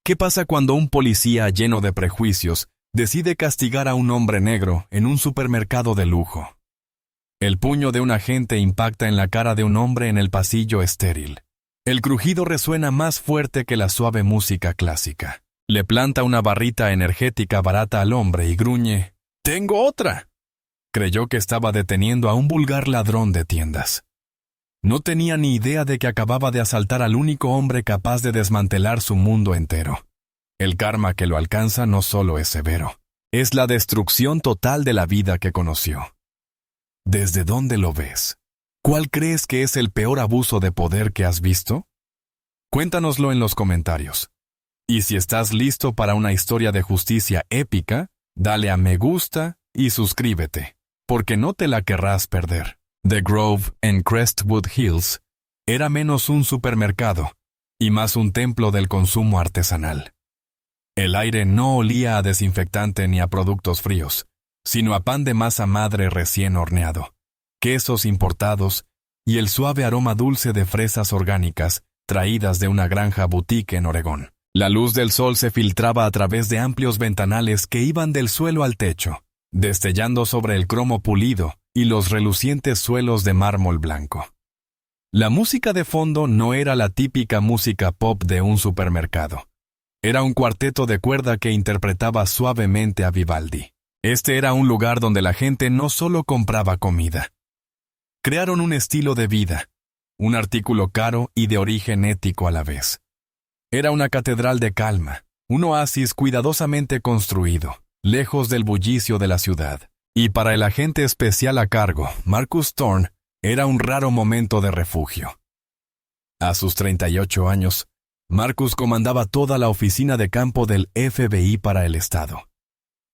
¿Qué pasa cuando un policía lleno de prejuicios decide castigar a un hombre negro en un supermercado de lujo? El puño de un agente impacta en la cara de un hombre en el pasillo estéril. El crujido resuena más fuerte que la suave música clásica. Le planta una barrita energética barata al hombre y gruñe: «¡Tengo otra!». Creyó que estaba deteniendo a un vulgar ladrón de tiendas. No tenía ni idea de que acababa de asaltar al único hombre capaz de desmantelar su mundo entero. El karma que lo alcanza no solo es severo, es la destrucción total de la vida que conoció. ¿Desde dónde lo ves? ¿Cuál crees que es el peor abuso de poder que has visto? Cuéntanoslo en los comentarios. Y si estás listo para una historia de justicia épica, dale a me gusta y suscríbete, porque no te la querrás perder. The Grove en Crestwood Hills era menos un supermercado y más un templo del consumo artesanal. El aire no olía a desinfectante ni a productos fríos, sino a pan de masa madre recién horneado, quesos importados y el suave aroma dulce de fresas orgánicas traídas de una granja boutique en Oregón. La luz del sol se filtraba a través de amplios ventanales que iban del suelo al techo, destellando sobre el cromo pulido y los relucientes suelos de mármol blanco. La música de fondo no era la típica música pop de un supermercado. Era un cuarteto de cuerda que interpretaba suavemente a Vivaldi. Este era un lugar donde la gente no solo compraba comida. Crearon un estilo de vida, un artículo caro y de origen ético a la vez. Era una catedral de calma, un oasis cuidadosamente construido, lejos del bullicio de la ciudad. Y para el agente especial a cargo, Marcus Thorne, era un raro momento de refugio. A sus 38 años, Marcus comandaba toda la oficina de campo del FBI para el estado.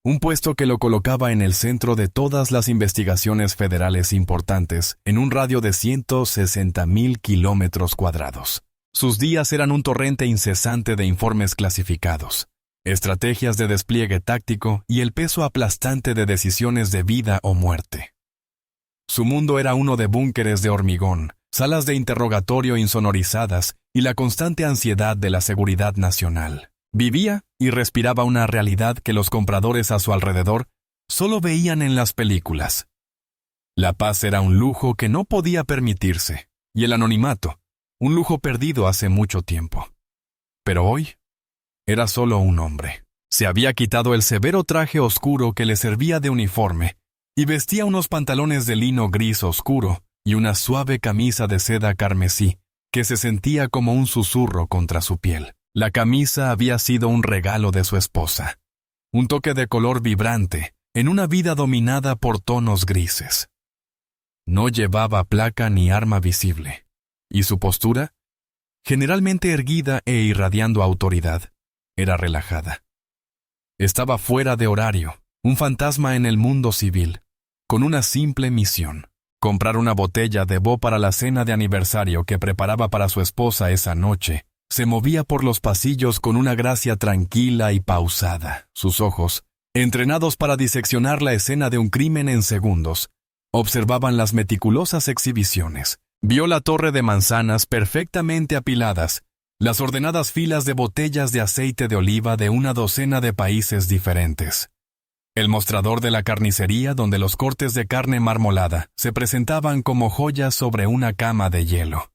Un puesto que lo colocaba en el centro de todas las investigaciones federales importantes en un radio de 160,000 kilómetros cuadrados. Sus días eran un torrente incesante de informes clasificados, estrategias de despliegue táctico y el peso aplastante de decisiones de vida o muerte. Su mundo era uno de búnkeres de hormigón, salas de interrogatorio insonorizadas y la constante ansiedad de la seguridad nacional. Vivía y respiraba una realidad que los compradores a su alrededor solo veían en las películas. La paz era un lujo que no podía permitirse, y el anonimato, un lujo perdido hace mucho tiempo. Pero hoy era solo un hombre. Se había quitado el severo traje oscuro que le servía de uniforme y vestía unos pantalones de lino gris oscuro y una suave camisa de seda carmesí que se sentía como un susurro contra su piel. La camisa había sido un regalo de su esposa, un toque de color vibrante en una vida dominada por tonos grises. No llevaba placa ni arma visible, y su postura, generalmente erguida e irradiando autoridad, era relajada. Estaba fuera de horario, un fantasma en el mundo civil, con una simple misión: comprar una botella de vo para la cena de aniversario que preparaba para su esposa esa noche. Se movía por los pasillos con una gracia tranquila y pausada. Sus ojos, entrenados para diseccionar la escena de un crimen en segundos, observaban las meticulosas exhibiciones. Vio la torre de manzanas perfectamente apiladas, las ordenadas filas de botellas de aceite de oliva de una docena de países diferentes. El mostrador de la carnicería donde los cortes de carne marmolada se presentaban como joyas sobre una cama de hielo.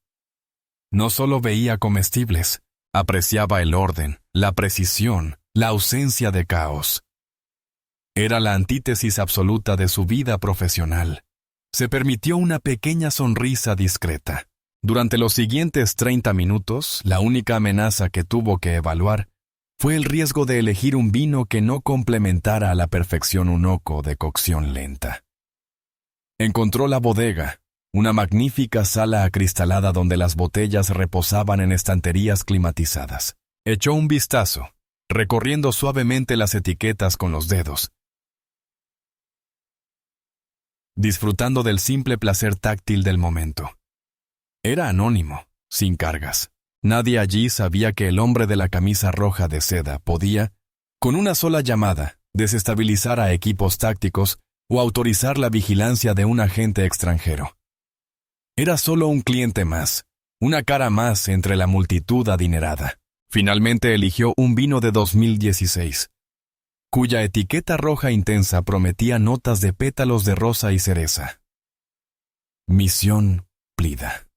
No solo veía comestibles, apreciaba el orden, la precisión, la ausencia de caos. Era la antítesis absoluta de su vida profesional. Se permitió una pequeña sonrisa discreta. Durante los siguientes 30 minutos, la única amenaza que tuvo que evaluar fue el riesgo de elegir un vino que no complementara a la perfección un oco de cocción lenta. Encontró la bodega, una magnífica sala acristalada donde las botellas reposaban en estanterías climatizadas. Echó un vistazo, recorriendo suavemente las etiquetas con los dedos, disfrutando del simple placer táctil del momento. Era anónimo, sin cargas. Nadie allí sabía que el hombre de la camisa roja de seda podía, con una sola llamada, desestabilizar a equipos tácticos o autorizar la vigilancia de un agente extranjero. Era solo un cliente más, una cara más entre la multitud adinerada. Finalmente eligió un vino de 2016, cuya etiqueta roja intensa prometía notas de pétalos de rosa y cereza. Misión cumplida.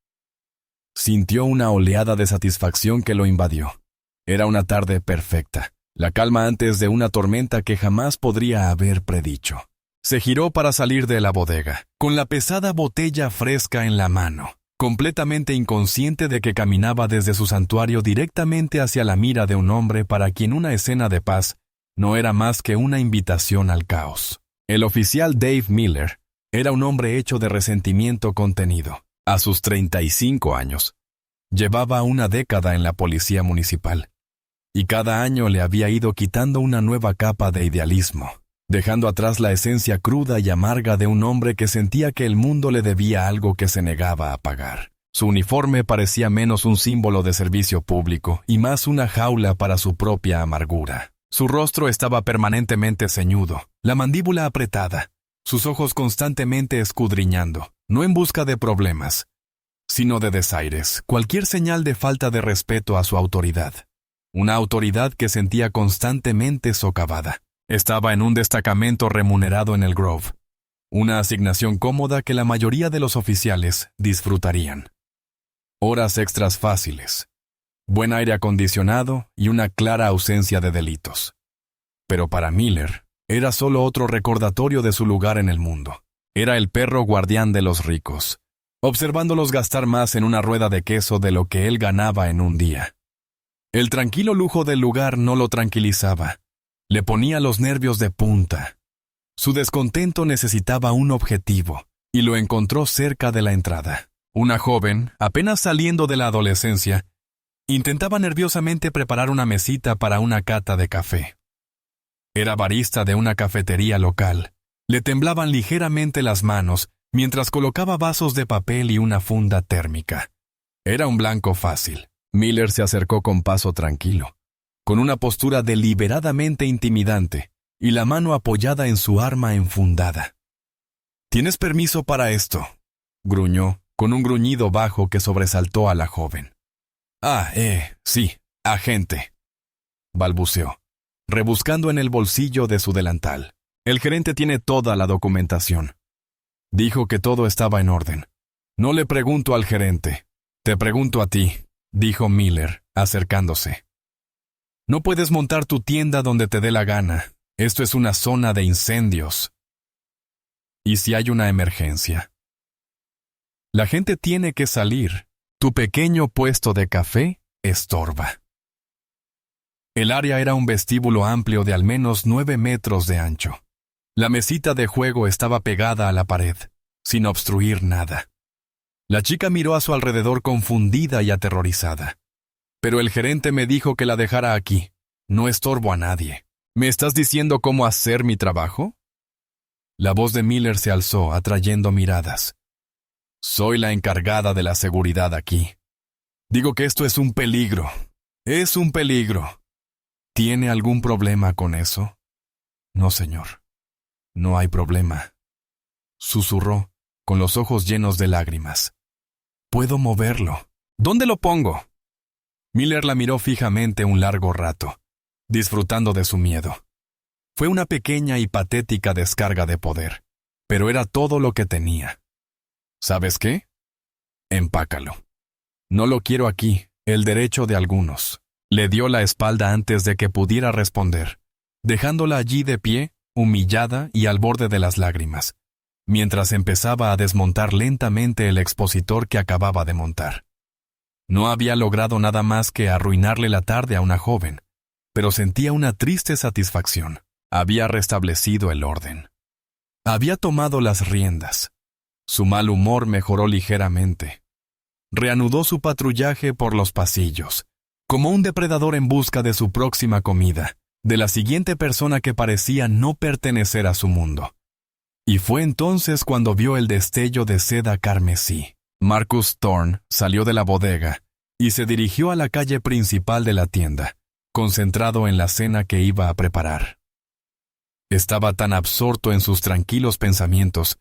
Sintió una oleada de satisfacción que lo invadió. Era una tarde perfecta, la calma antes de una tormenta que jamás podría haber predicho. Se giró para salir de la bodega, con la pesada botella fresca en la mano, completamente inconsciente de que caminaba desde su santuario directamente hacia la mira de un hombre para quien una escena de paz no era más que una invitación al caos. El oficial Dave Miller era un hombre hecho de resentimiento contenido. A sus 35 años, llevaba una década en la policía municipal, y cada año le había ido quitando una nueva capa de idealismo, dejando atrás la esencia cruda y amarga de un hombre que sentía que el mundo le debía algo que se negaba a pagar. Su uniforme parecía menos un símbolo de servicio público y más una jaula para su propia amargura. Su rostro estaba permanentemente ceñudo, la mandíbula apretada, sus ojos constantemente escudriñando, no en busca de problemas, sino de desaires, cualquier señal de falta de respeto a su autoridad. Una autoridad que sentía constantemente socavada. Estaba en un destacamento remunerado en el Grove, una asignación cómoda que la mayoría de los oficiales disfrutarían. Horas extras fáciles, buen aire acondicionado y una clara ausencia de delitos. Pero para Miller, era solo otro recordatorio de su lugar en el mundo. Era el perro guardián de los ricos, observándolos gastar más en una rueda de queso de lo que él ganaba en un día. El tranquilo lujo del lugar no lo tranquilizaba. Le ponía los nervios de punta. Su descontento necesitaba un objetivo, y lo encontró cerca de la entrada. Una joven, apenas saliendo de la adolescencia, intentaba nerviosamente preparar una mesita para una cata de café. Era barista de una cafetería local. Le temblaban ligeramente las manos mientras colocaba vasos de papel y una funda térmica. Era un blanco fácil. Miller se acercó con paso tranquilo, con una postura deliberadamente intimidante y la mano apoyada en su arma enfundada. «¿Tienes permiso para esto?», gruñó, con un gruñido bajo que sobresaltó a la joven. Sí, agente», balbuceó, rebuscando en el bolsillo de su delantal. «El gerente tiene toda la documentación». Dijo que todo estaba en orden. «No le pregunto al gerente, te pregunto a ti», dijo Miller, acercándose. «No puedes montar tu tienda donde te dé la gana. Esto es una zona de incendios. ¿Y si hay una emergencia? La gente tiene que salir. Tu pequeño puesto de café estorba». El área era un vestíbulo amplio de al menos 9 metros de ancho. La mesita de juego estaba pegada a la pared, sin obstruir nada. La chica miró a su alrededor confundida y aterrorizada. «Pero el gerente me dijo que la dejara aquí. No estorbo a nadie. ¿Me estás diciendo cómo hacer mi trabajo?». La voz de Miller se alzó, atrayendo miradas. «Soy la encargada de la seguridad aquí. Digo que esto es un peligro. Es un peligro. ¿Tiene algún problema con eso?». «No, señor. No hay problema», susurró, con los ojos llenos de lágrimas. «Puedo moverlo. ¿Dónde lo pongo?». Miller la miró fijamente un largo rato, disfrutando de su miedo. Fue una pequeña y patética descarga de poder, pero era todo lo que tenía. «¿Sabes qué? Empácalo. No lo quiero aquí, el derecho de algunos». Le dio la espalda antes de que pudiera responder, dejándola allí de pie, humillada y al borde de las lágrimas, mientras empezaba a desmontar lentamente el expositor que acababa de montar. No había logrado nada más que arruinarle la tarde a una joven, pero sentía una triste satisfacción. Había restablecido el orden. Había tomado las riendas. Su mal humor mejoró ligeramente. Reanudó su patrullaje por los pasillos, como un depredador en busca de su próxima comida, de la siguiente persona que parecía no pertenecer a su mundo. Y fue entonces cuando vio el destello de seda carmesí. Marcus Thorne salió de la bodega y se dirigió a la calle principal de la tienda, concentrado en la cena que iba a preparar. Estaba tan absorto en sus tranquilos pensamientos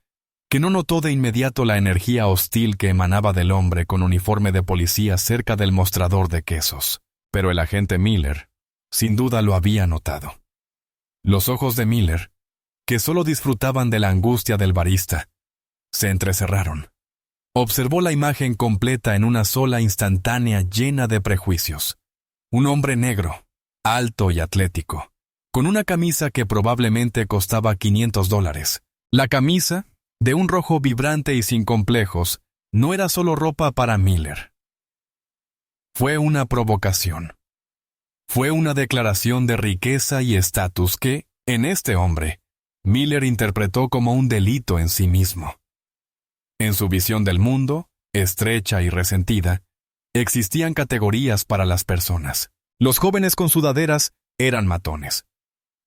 que no notó de inmediato la energía hostil que emanaba del hombre con uniforme de policía cerca del mostrador de quesos. Pero el agente Miller, sin duda, lo había notado. Los ojos de Miller, que solo disfrutaban de la angustia del barista, se entrecerraron. Observó la imagen completa en una sola instantánea llena de prejuicios. Un hombre negro, alto y atlético, con una camisa que probablemente costaba $500. La camisa, de un rojo vibrante y sin complejos, no era solo ropa para Miller. Fue una provocación. Fue una declaración de riqueza y estatus que, en este hombre, Miller interpretó como un delito en sí mismo. En su visión del mundo, estrecha y resentida, existían categorías para las personas. Los jóvenes con sudaderas eran matones.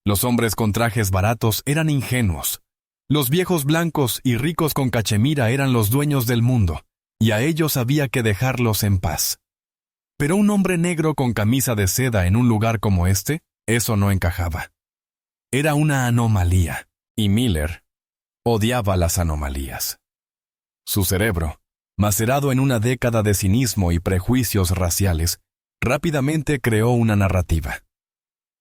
Los hombres con trajes baratos eran ingenuos. Los viejos blancos y ricos con cachemira eran los dueños del mundo, y a ellos había que dejarlos en paz. Pero un hombre negro con camisa de seda en un lugar como este, eso no encajaba. Era una anomalía, y Miller odiaba las anomalías. Su cerebro, macerado en una década de cinismo y prejuicios raciales, rápidamente creó una narrativa.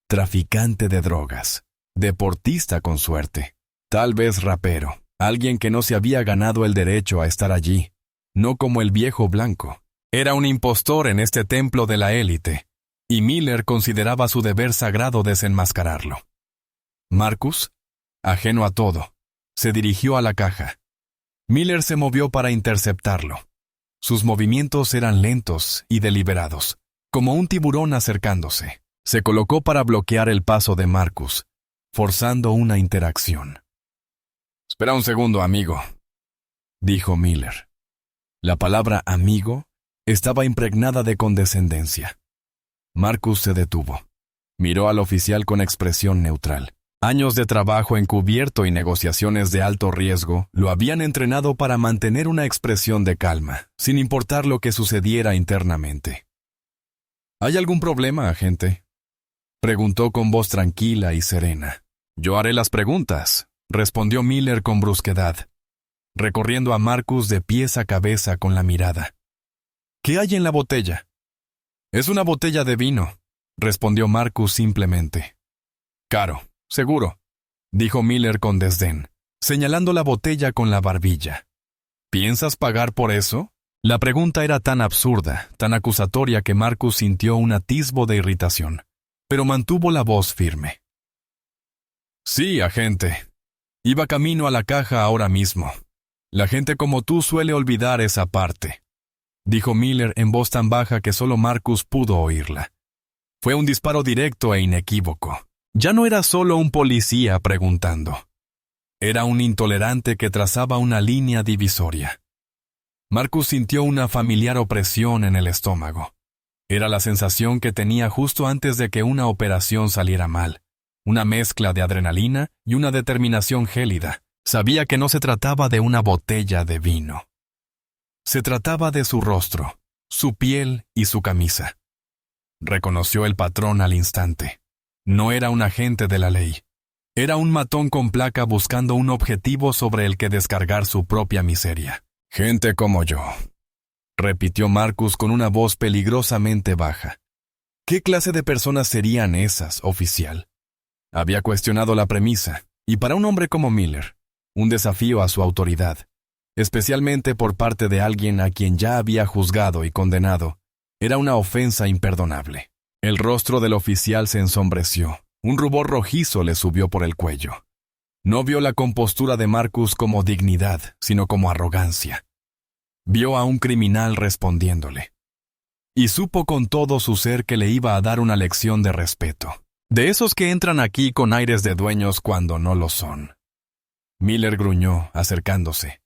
Traficante de drogas, deportista con suerte, tal vez rapero, alguien que no se había ganado el derecho a estar allí, no como el viejo blanco. Era un impostor en este templo de la élite, y Miller consideraba su deber sagrado desenmascararlo. Marcus, ajeno a todo, se dirigió a la caja. Miller se movió para interceptarlo. Sus movimientos eran lentos y deliberados, como un tiburón acercándose. Se colocó para bloquear el paso de Marcus, forzando una interacción. «Espera un segundo, amigo», dijo Miller. La palabra amigo estaba impregnada de condescendencia. Marcus se detuvo. Miró al oficial con expresión neutral. Años de trabajo encubierto y negociaciones de alto riesgo lo habían entrenado para mantener una expresión de calma, sin importar lo que sucediera internamente. «¿Hay algún problema, agente?», preguntó con voz tranquila y serena. «Yo haré las preguntas», respondió Miller con brusquedad, recorriendo a Marcus de pies a cabeza con la mirada. «¿Qué hay en la botella?» «Es una botella de vino», respondió Marcus simplemente. «Caro, seguro», dijo Miller con desdén, señalando la botella con la barbilla. «¿Piensas pagar por eso?». La pregunta era tan absurda, tan acusatoria que Marcus sintió un atisbo de irritación, pero mantuvo la voz firme. «Sí, agente. Iba camino a la caja ahora mismo. La gente como tú suele olvidar esa parte», dijo Miller en voz tan baja que solo Marcus pudo oírla. Fue un disparo directo e inequívoco. Ya no era solo un policía preguntando. Era un intolerante que trazaba una línea divisoria. Marcus sintió una familiar opresión en el estómago. Era la sensación que tenía justo antes de que una operación saliera mal. Una mezcla de adrenalina y una determinación gélida. Sabía que no se trataba de una botella de vino. Se trataba de su rostro, su piel y su camisa. Reconoció el patrón al instante. No era un agente de la ley. Era un matón con placa buscando un objetivo sobre el que descargar su propia miseria. «Gente como yo», repitió Marcus con una voz peligrosamente baja. ¿Qué clase de personas serían esas, oficial? Había cuestionado la premisa, y para un hombre como Miller, un desafío a su autoridad, especialmente por parte de alguien a quien ya había juzgado y condenado, era una ofensa imperdonable. El rostro del oficial se ensombreció, un rubor rojizo le subió por el cuello. No vio la compostura de Marcus como dignidad, sino como arrogancia. Vio a un criminal respondiéndole. Y supo con todo su ser que le iba a dar una lección de respeto. De esos que entran aquí con aires de dueños cuando no lo son. Miller gruñó, acercándose,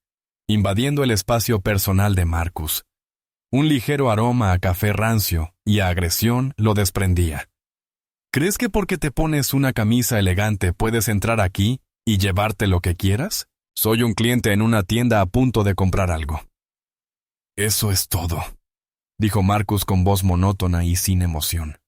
invadiendo el espacio personal de Marcus. Un ligero aroma a café rancio y a agresión lo desprendía. ¿Crees que porque te pones una camisa elegante puedes entrar aquí y llevarte lo que quieras? Soy un cliente en una tienda a punto de comprar algo. Eso es todo, dijo Marcus con voz monótona y sin emoción.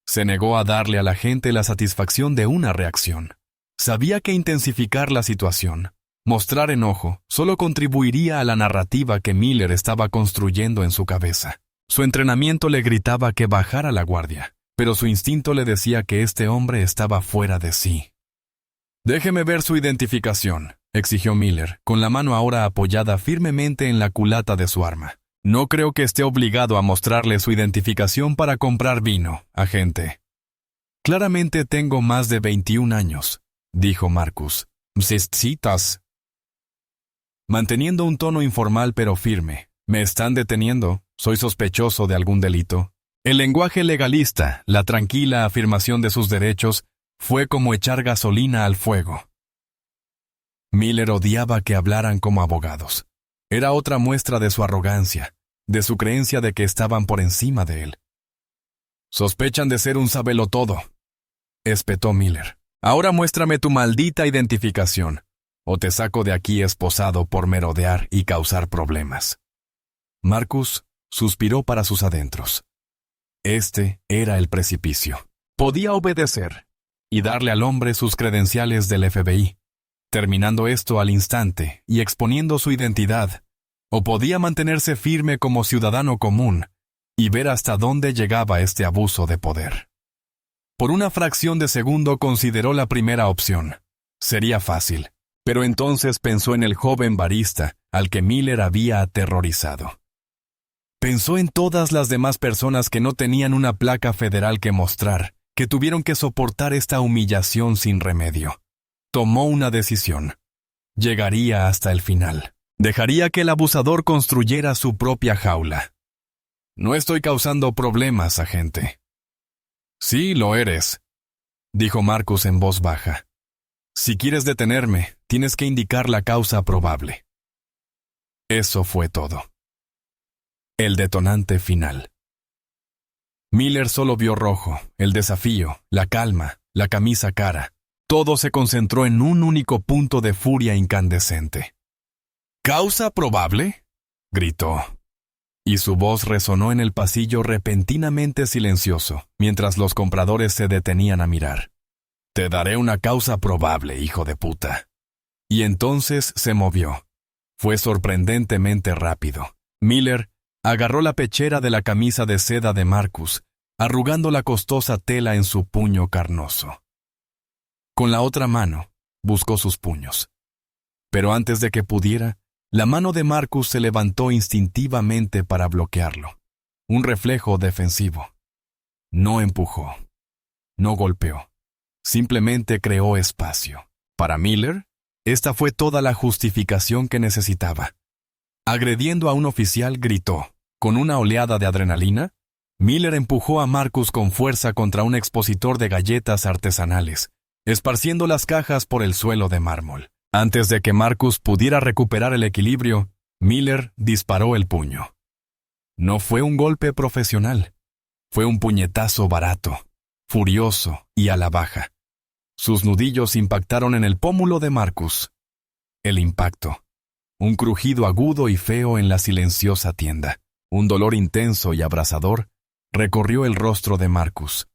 Se negó a darle a la gente la satisfacción de una reacción. Sabía que intensificar la situación, mostrar enojo, solo contribuiría a la narrativa que Miller estaba construyendo en su cabeza. Su entrenamiento le gritaba que bajara la guardia, pero su instinto le decía que este hombre estaba fuera de sí. «Déjeme ver su identificación», exigió Miller, con la mano ahora apoyada firmemente en la culata de su arma. «No creo que esté obligado a mostrarle su identificación para comprar vino, agente». «Claramente tengo más de 21 años», dijo Marcus. «Citas». Manteniendo un tono informal pero firme. «Me están deteniendo. Soy sospechoso de algún delito». El lenguaje legalista, la tranquila afirmación de sus derechos, fue como echar gasolina al fuego. Miller odiaba que hablaran como abogados. Era otra muestra de su arrogancia, de su creencia de que estaban por encima de él. «Sospechan de ser un sabelotodo», espetó Miller. «Ahora muéstrame tu maldita identificación, o te saco de aquí esposado por merodear y causar problemas». Marcus suspiró para sus adentros. Este era el precipicio. Podía obedecer y darle al hombre sus credenciales del FBI, terminando esto al instante y exponiendo su identidad, o podía mantenerse firme como ciudadano común y ver hasta dónde llegaba este abuso de poder. Por una fracción de segundo consideró la primera opción. Sería fácil, pero entonces pensó en el joven barista al que Miller había aterrorizado. Pensó en todas las demás personas que no tenían una placa federal que mostrar, que tuvieron que soportar esta humillación sin remedio. Tomó una decisión. Llegaría hasta el final. Dejaría que el abusador construyera su propia jaula. «No estoy causando problemas, agente». «Sí, lo eres», dijo Marcus en voz baja. «Si quieres detenerme, tienes que indicar la causa probable». Eso fue todo. El detonante final. Miller solo vio rojo, el desafío, la calma, la camisa cara. Todo se concentró en un único punto de furia incandescente. «¿Causa probable?», gritó. Y su voz resonó en el pasillo repentinamente silencioso, mientras los compradores se detenían a mirar. «Te daré una causa probable, hijo de puta». Y entonces se movió. Fue sorprendentemente rápido. Miller agarró la pechera de la camisa de seda de Marcus, arrugando la costosa tela en su puño carnoso. Con la otra mano, buscó sus puños. Pero antes de que pudiera, la mano de Marcus se levantó instintivamente para bloquearlo. Un reflejo defensivo. No empujó. No golpeó. Simplemente creó espacio. Para Miller, esta fue toda la justificación que necesitaba. Agrediendo a un oficial, gritó. Con una oleada de adrenalina, Miller empujó a Marcus con fuerza contra un expositor de galletas artesanales, esparciendo las cajas por el suelo de mármol. Antes de que Marcus pudiera recuperar el equilibrio, Miller disparó el puño. No fue un golpe profesional. Fue un puñetazo barato, furioso y a la baja. Sus nudillos impactaron en el pómulo de Marcus. El impacto. Un crujido agudo y feo en la silenciosa tienda. Un dolor intenso y abrasador recorrió el rostro de Marcus.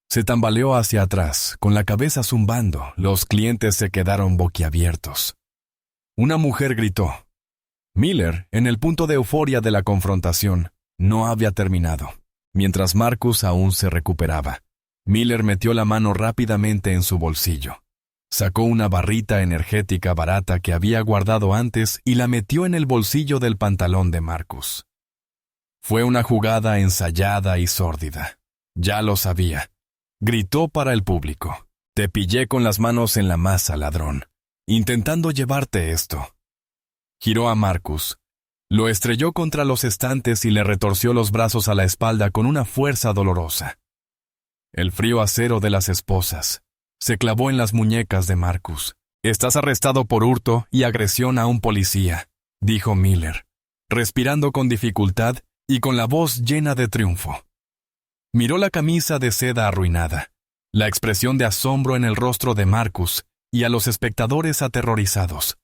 Se tambaleó hacia atrás, con la cabeza zumbando. Los clientes se quedaron boquiabiertos. Una mujer gritó. Miller, en el punto de euforia de la confrontación, no había terminado. Mientras Marcus aún se recuperaba, Miller metió la mano rápidamente en su bolsillo. Sacó una barrita energética barata que había guardado antes y la metió en el bolsillo del pantalón de Marcus. Fue una jugada ensayada y sórdida. Ya lo sabía. Gritó para el público. «Te pillé con las manos en la masa, ladrón, intentando llevarte esto». Giró a Marcus. Lo estrelló contra los estantes y le retorció los brazos a la espalda con una fuerza dolorosa. El frío acero de las esposas se clavó en las muñecas de Marcus. «Estás arrestado por hurto y agresión a un policía», dijo Miller, respirando con dificultad y con la voz llena de triunfo. Miró la camisa de seda arruinada, la expresión de asombro en el rostro de Marcus y a los espectadores aterrorizados.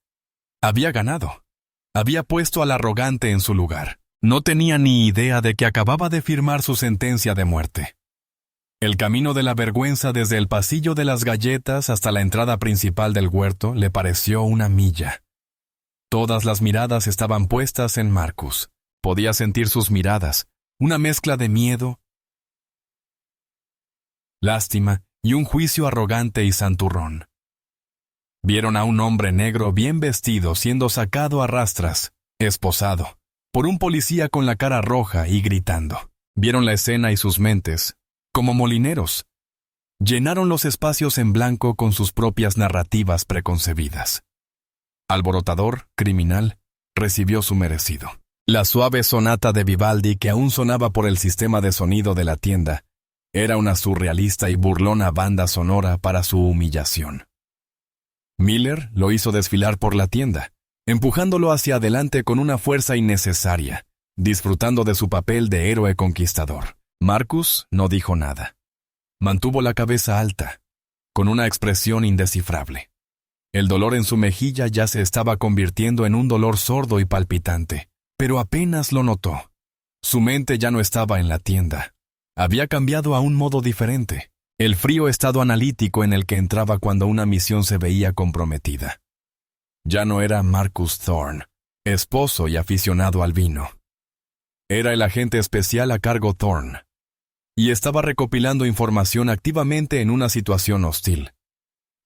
Había ganado. Había puesto al arrogante en su lugar. No tenía ni idea de que acababa de firmar su sentencia de muerte. El camino de la vergüenza desde el pasillo de las galletas hasta la entrada principal del huerto le pareció una milla. Todas las miradas estaban puestas en Marcus. Podía sentir sus miradas, una mezcla de miedo, lástima y un juicio arrogante y santurrón. Vieron a un hombre negro bien vestido siendo sacado a rastras, esposado, por un policía con la cara roja y gritando. Vieron la escena y sus mentes, como molineros, llenaron los espacios en blanco con sus propias narrativas preconcebidas. Alborotador, criminal, recibió su merecido. La suave sonata de Vivaldi que aún sonaba por el sistema de sonido de la tienda era una surrealista y burlona banda sonora para su humillación. Miller lo hizo desfilar por la tienda, empujándolo hacia adelante con una fuerza innecesaria, disfrutando de su papel de héroe conquistador. Marcus no dijo nada. Mantuvo la cabeza alta, con una expresión indescifrable. El dolor en su mejilla ya se estaba convirtiendo en un dolor sordo y palpitante, pero apenas lo notó. Su mente ya no estaba en la tienda. Había cambiado a un modo diferente, el frío estado analítico en el que entraba cuando una misión se veía comprometida. Ya no era Marcus Thorne, esposo y aficionado al vino. Era el agente especial a cargo Thorne, y estaba recopilando información activamente en una situación hostil.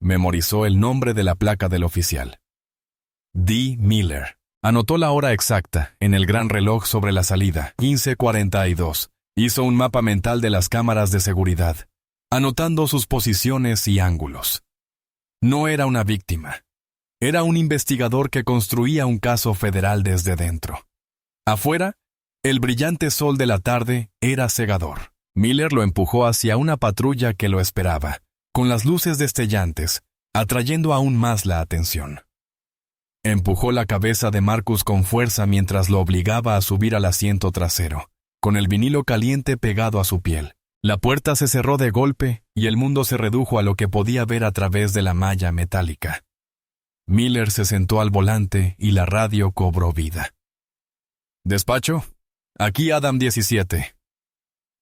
Memorizó el nombre de la placa del oficial. D. Miller. Anotó la hora exacta en el gran reloj sobre la salida, 15:42. Hizo un mapa mental de las cámaras de seguridad, anotando sus posiciones y ángulos. No era una víctima. Era un investigador que construía un caso federal desde dentro. Afuera, el brillante sol de la tarde era cegador. Miller lo empujó hacia una patrulla que lo esperaba, con las luces destellantes, atrayendo aún más la atención. Empujó la cabeza de Marcus con fuerza mientras lo obligaba a subir al asiento trasero, con el vinilo caliente pegado a su piel. La puerta se cerró de golpe y el mundo se redujo a lo que podía ver a través de la malla metálica. Miller se sentó al volante y la radio cobró vida. «Despacho, aquí Adam 17.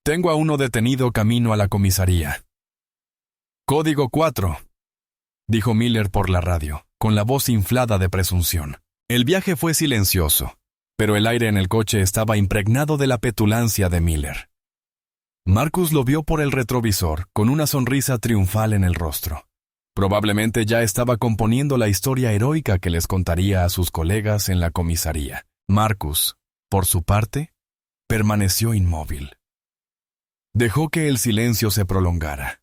Tengo a uno detenido camino a la comisaría». «Código 4», dijo Miller por la radio, con la voz inflada de presunción. El viaje fue silencioso, pero el aire en el coche estaba impregnado de la petulancia de Miller. Marcus lo vio por el retrovisor, con una sonrisa triunfal en el rostro. Probablemente ya estaba componiendo la historia heroica que les contaría a sus colegas en la comisaría. Marcus, por su parte, permaneció inmóvil. Dejó que el silencio se prolongara.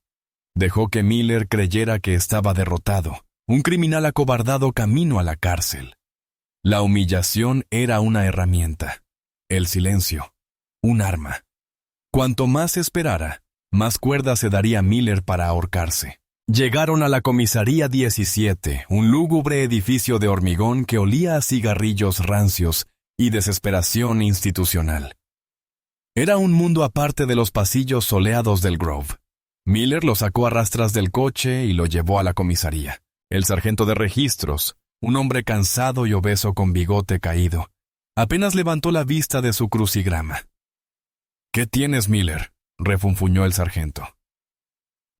Dejó que Miller creyera que estaba derrotado, un criminal acobardado camino a la cárcel. La humillación era una herramienta, el silencio, un arma. Cuanto más esperara, más cuerda se daría Miller para ahorcarse. Llegaron a la comisaría 17, un lúgubre edificio de hormigón que olía a cigarrillos rancios y desesperación institucional. Era un mundo aparte de los pasillos soleados del Grove. Miller lo sacó a rastras del coche y lo llevó a la comisaría. El sargento de registros, un hombre cansado y obeso con bigote caído, apenas levantó la vista de su crucigrama. «¿Qué tienes, Miller?», refunfuñó el sargento.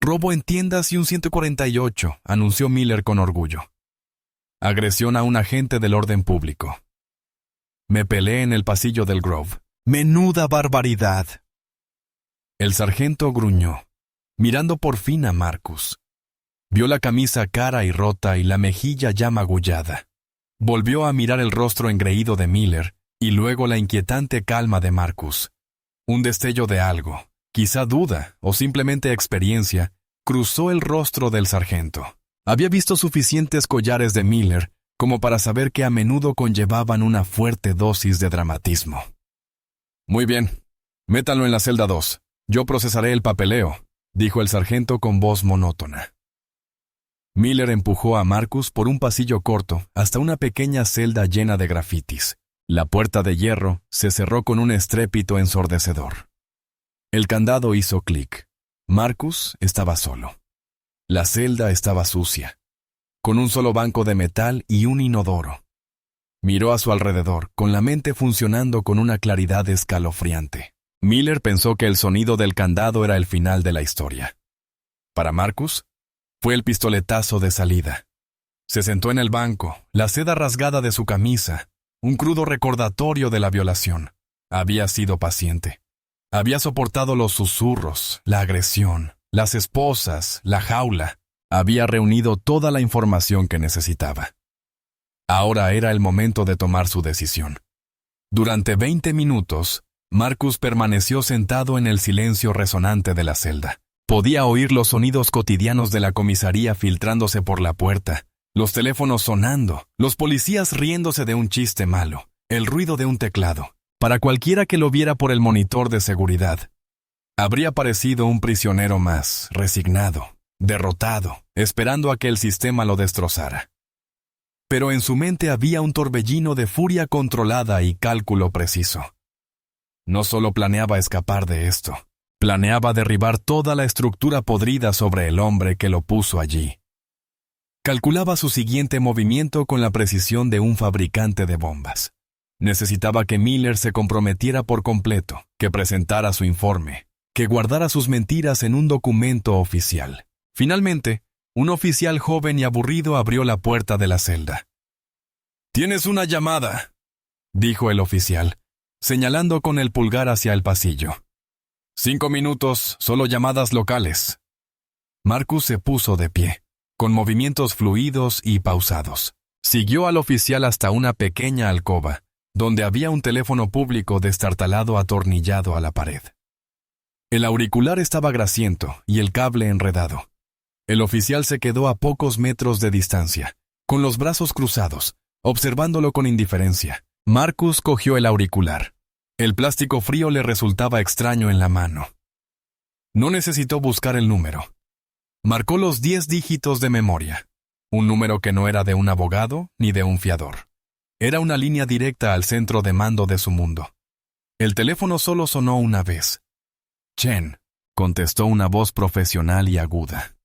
«Robo en tiendas y un 148», anunció Miller con orgullo. «Agresión a un agente del orden público. Me peleé en el pasillo del Grove. ¡Menuda barbaridad!». El sargento gruñó, mirando por fin a Marcus. Vio la camisa cara y rota y la mejilla ya magullada. Volvió a mirar el rostro engreído de Miller y luego la inquietante calma de Marcus. Un destello de algo, quizá duda o simplemente experiencia, cruzó el rostro del sargento. Había visto suficientes collares de Miller como para saber que a menudo conllevaban una fuerte dosis de dramatismo. «Muy bien, métanlo en la celda 2. Yo procesaré el papeleo», dijo el sargento con voz monótona. Miller empujó a Marcus por un pasillo corto hasta una pequeña celda llena de grafitis. La puerta de hierro se cerró con un estrépito ensordecedor. El candado hizo clic. Marcus estaba solo. La celda estaba sucia, con un solo banco de metal y un inodoro. Miró a su alrededor, con la mente funcionando con una claridad escalofriante. Miller pensó que el sonido del candado era el final de la historia. Para Marcus, fue el pistoletazo de salida. Se sentó en el banco, la seda rasgada de su camisa, un crudo recordatorio de la violación. Había sido paciente. Había soportado los susurros, la agresión, las esposas, la jaula. Había reunido toda la información que necesitaba. Ahora era el momento de tomar su decisión. Durante 20 minutos, Marcus permaneció sentado en el silencio resonante de la celda. Podía oír los sonidos cotidianos de la comisaría filtrándose por la puerta, los teléfonos sonando, los policías riéndose de un chiste malo, el ruido de un teclado. Para cualquiera que lo viera por el monitor de seguridad, habría parecido un prisionero más, resignado, derrotado, esperando a que el sistema lo destrozara. Pero en su mente había un torbellino de furia controlada y cálculo preciso. No solo planeaba escapar de esto, planeaba derribar toda la estructura podrida sobre el hombre que lo puso allí. Calculaba su siguiente movimiento con la precisión de un fabricante de bombas. Necesitaba que Miller se comprometiera por completo, que presentara su informe, que guardara sus mentiras en un documento oficial. Finalmente, un oficial joven y aburrido abrió la puerta de la celda. «Tienes una llamada», dijo el oficial, señalando con el pulgar hacia el pasillo. 5 minutos, solo llamadas locales. Marcus se puso de pie, con movimientos fluidos y pausados. Siguió al oficial hasta una pequeña alcoba, donde había un teléfono público destartalado atornillado a la pared. El auricular estaba grasiento y el cable enredado. El oficial se quedó a pocos metros de distancia, con los brazos cruzados, observándolo con indiferencia. Marcus cogió el auricular. El plástico frío le resultaba extraño en la mano. No necesitó buscar el número. Marcó los 10 dígitos de memoria, un número que no era de un abogado ni de un fiador. Era una línea directa al centro de mando de su mundo. El teléfono solo sonó una vez. «Chen», contestó una voz profesional y aguda.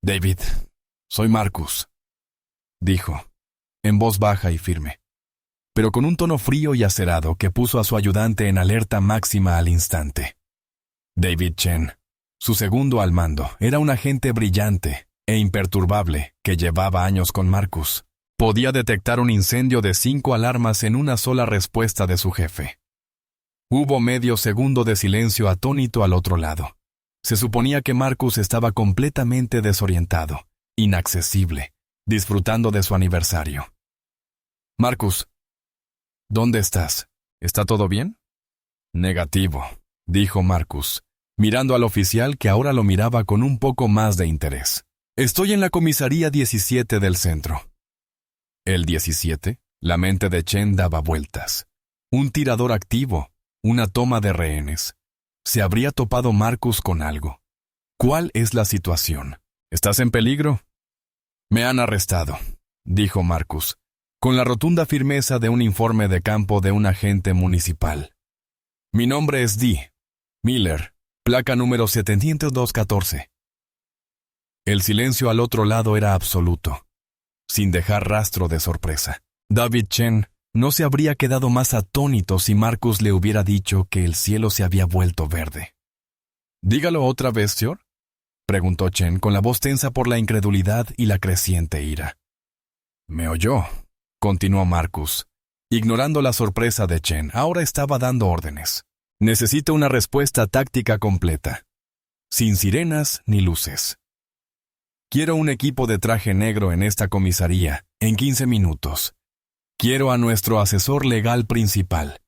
«David, soy Marcus», dijo, en voz baja y firme, pero con un tono frío y acerado que puso a su ayudante en alerta máxima al instante. David Chen, su segundo al mando, era un agente brillante e imperturbable que llevaba años con Marcus. Podía detectar un incendio de 5 alarmas en una sola respuesta de su jefe. Hubo medio segundo de silencio atónito al otro lado. Se suponía que Marcus estaba completamente desorientado, inaccesible, disfrutando de su aniversario. «Marcus, ¿dónde estás? ¿Está todo bien?» «Negativo», dijo Marcus, mirando al oficial que ahora lo miraba con un poco más de interés. «Estoy en la comisaría 17 del centro». El 17, la mente de Chen daba vueltas. Un tirador activo, una toma de rehenes. ¿Se habría topado Marcus con algo? ¿Cuál es la situación? ¿Estás en peligro? «Me han arrestado», dijo Marcus, con la rotunda firmeza de un informe de campo de un agente municipal. «Mi nombre es Dee Miller, placa número 70214. El silencio al otro lado era absoluto, sin dejar rastro de sorpresa. David Chen no se habría quedado más atónito si Marcus le hubiera dicho que el cielo se había vuelto verde. «Dígalo otra vez, señor», preguntó Chen con la voz tensa por la incredulidad y la creciente ira. «Me oyó», continuó Marcus, ignorando la sorpresa de Chen. Ahora estaba dando órdenes. «Necesito una respuesta táctica completa, sin sirenas ni luces. Quiero un equipo de traje negro en esta comisaría, en 15 minutos. Quiero a nuestro asesor legal principal.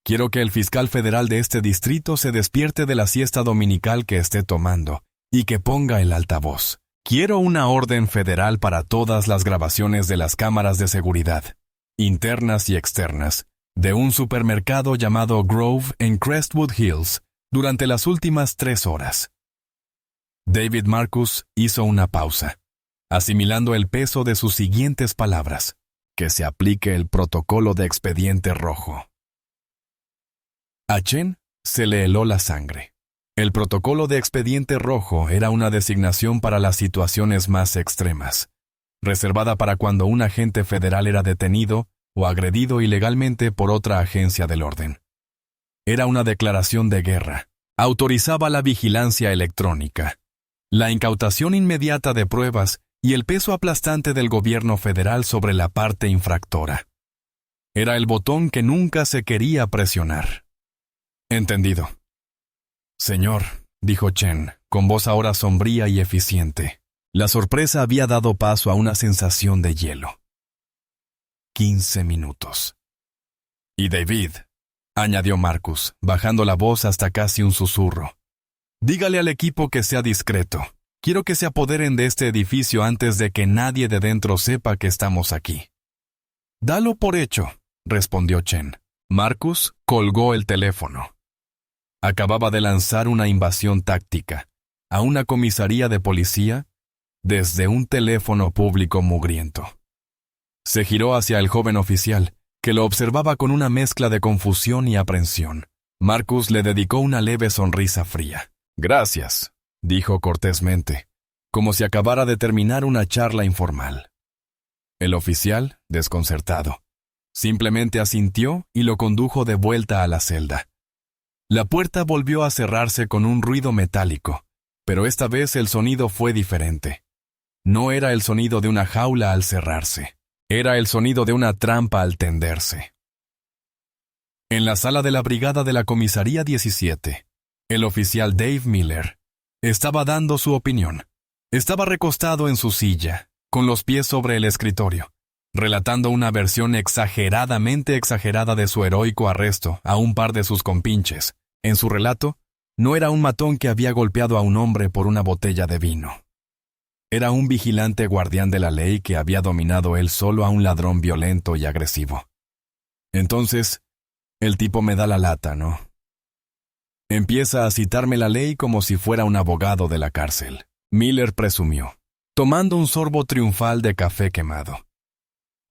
Quiero que el fiscal federal de este distrito se despierte de la siesta dominical que esté tomando y que ponga el altavoz. Quiero una orden federal para todas las grabaciones de las cámaras de seguridad, internas y externas, de un supermercado llamado Grove en Crestwood Hills durante las últimas 3 horas». David Marcus hizo una pausa, asimilando el peso de sus siguientes palabras. «Que se aplique el protocolo de expediente rojo». A Chen se le heló la sangre. El protocolo de expediente rojo era una designación para las situaciones más extremas, reservada para cuando un agente federal era detenido o agredido ilegalmente por otra agencia del orden. Era una declaración de guerra. Autorizaba la vigilancia electrónica, la incautación inmediata de pruebas y el peso aplastante del gobierno federal sobre la parte infractora. Era el botón que nunca se quería presionar. Entendido. Señor, dijo Chen, con voz ahora sombría y eficiente. La sorpresa había dado paso a una sensación de hielo. 15 minutos. Y David, añadió Marcus, bajando la voz hasta casi un susurro. Dígale al equipo que sea discreto. Quiero que se apoderen de este edificio antes de que nadie de dentro sepa que estamos aquí. Dalo por hecho, respondió Chen. Marcus colgó el teléfono. Acababa de lanzar una invasión táctica a una comisaría de policía desde un teléfono público mugriento. Se giró hacia el joven oficial, que lo observaba con una mezcla de confusión y aprensión. Marcus le dedicó una leve sonrisa fría. Gracias, dijo cortésmente, como si acabara de terminar una charla informal. El oficial, desconcertado, simplemente asintió y lo condujo de vuelta a la celda. La puerta volvió a cerrarse con un ruido metálico, pero esta vez el sonido fue diferente. No era el sonido de una jaula al cerrarse, era el sonido de una trampa al tenderse. En la sala de la brigada de la comisaría 17, el oficial Dave Miller estaba dando su opinión. Estaba recostado en su silla, con los pies sobre el escritorio, relatando una versión exageradamente exagerada de su heroico arresto a un par de sus compinches. En su relato, no era un matón que había golpeado a un hombre por una botella de vino. Era un vigilante guardián de la ley que había dominado él solo a un ladrón violento y agresivo. Entonces, el tipo me da la lata, ¿no? Empieza a citarme la ley como si fuera un abogado de la cárcel. Miller presumió, tomando un sorbo triunfal de café quemado.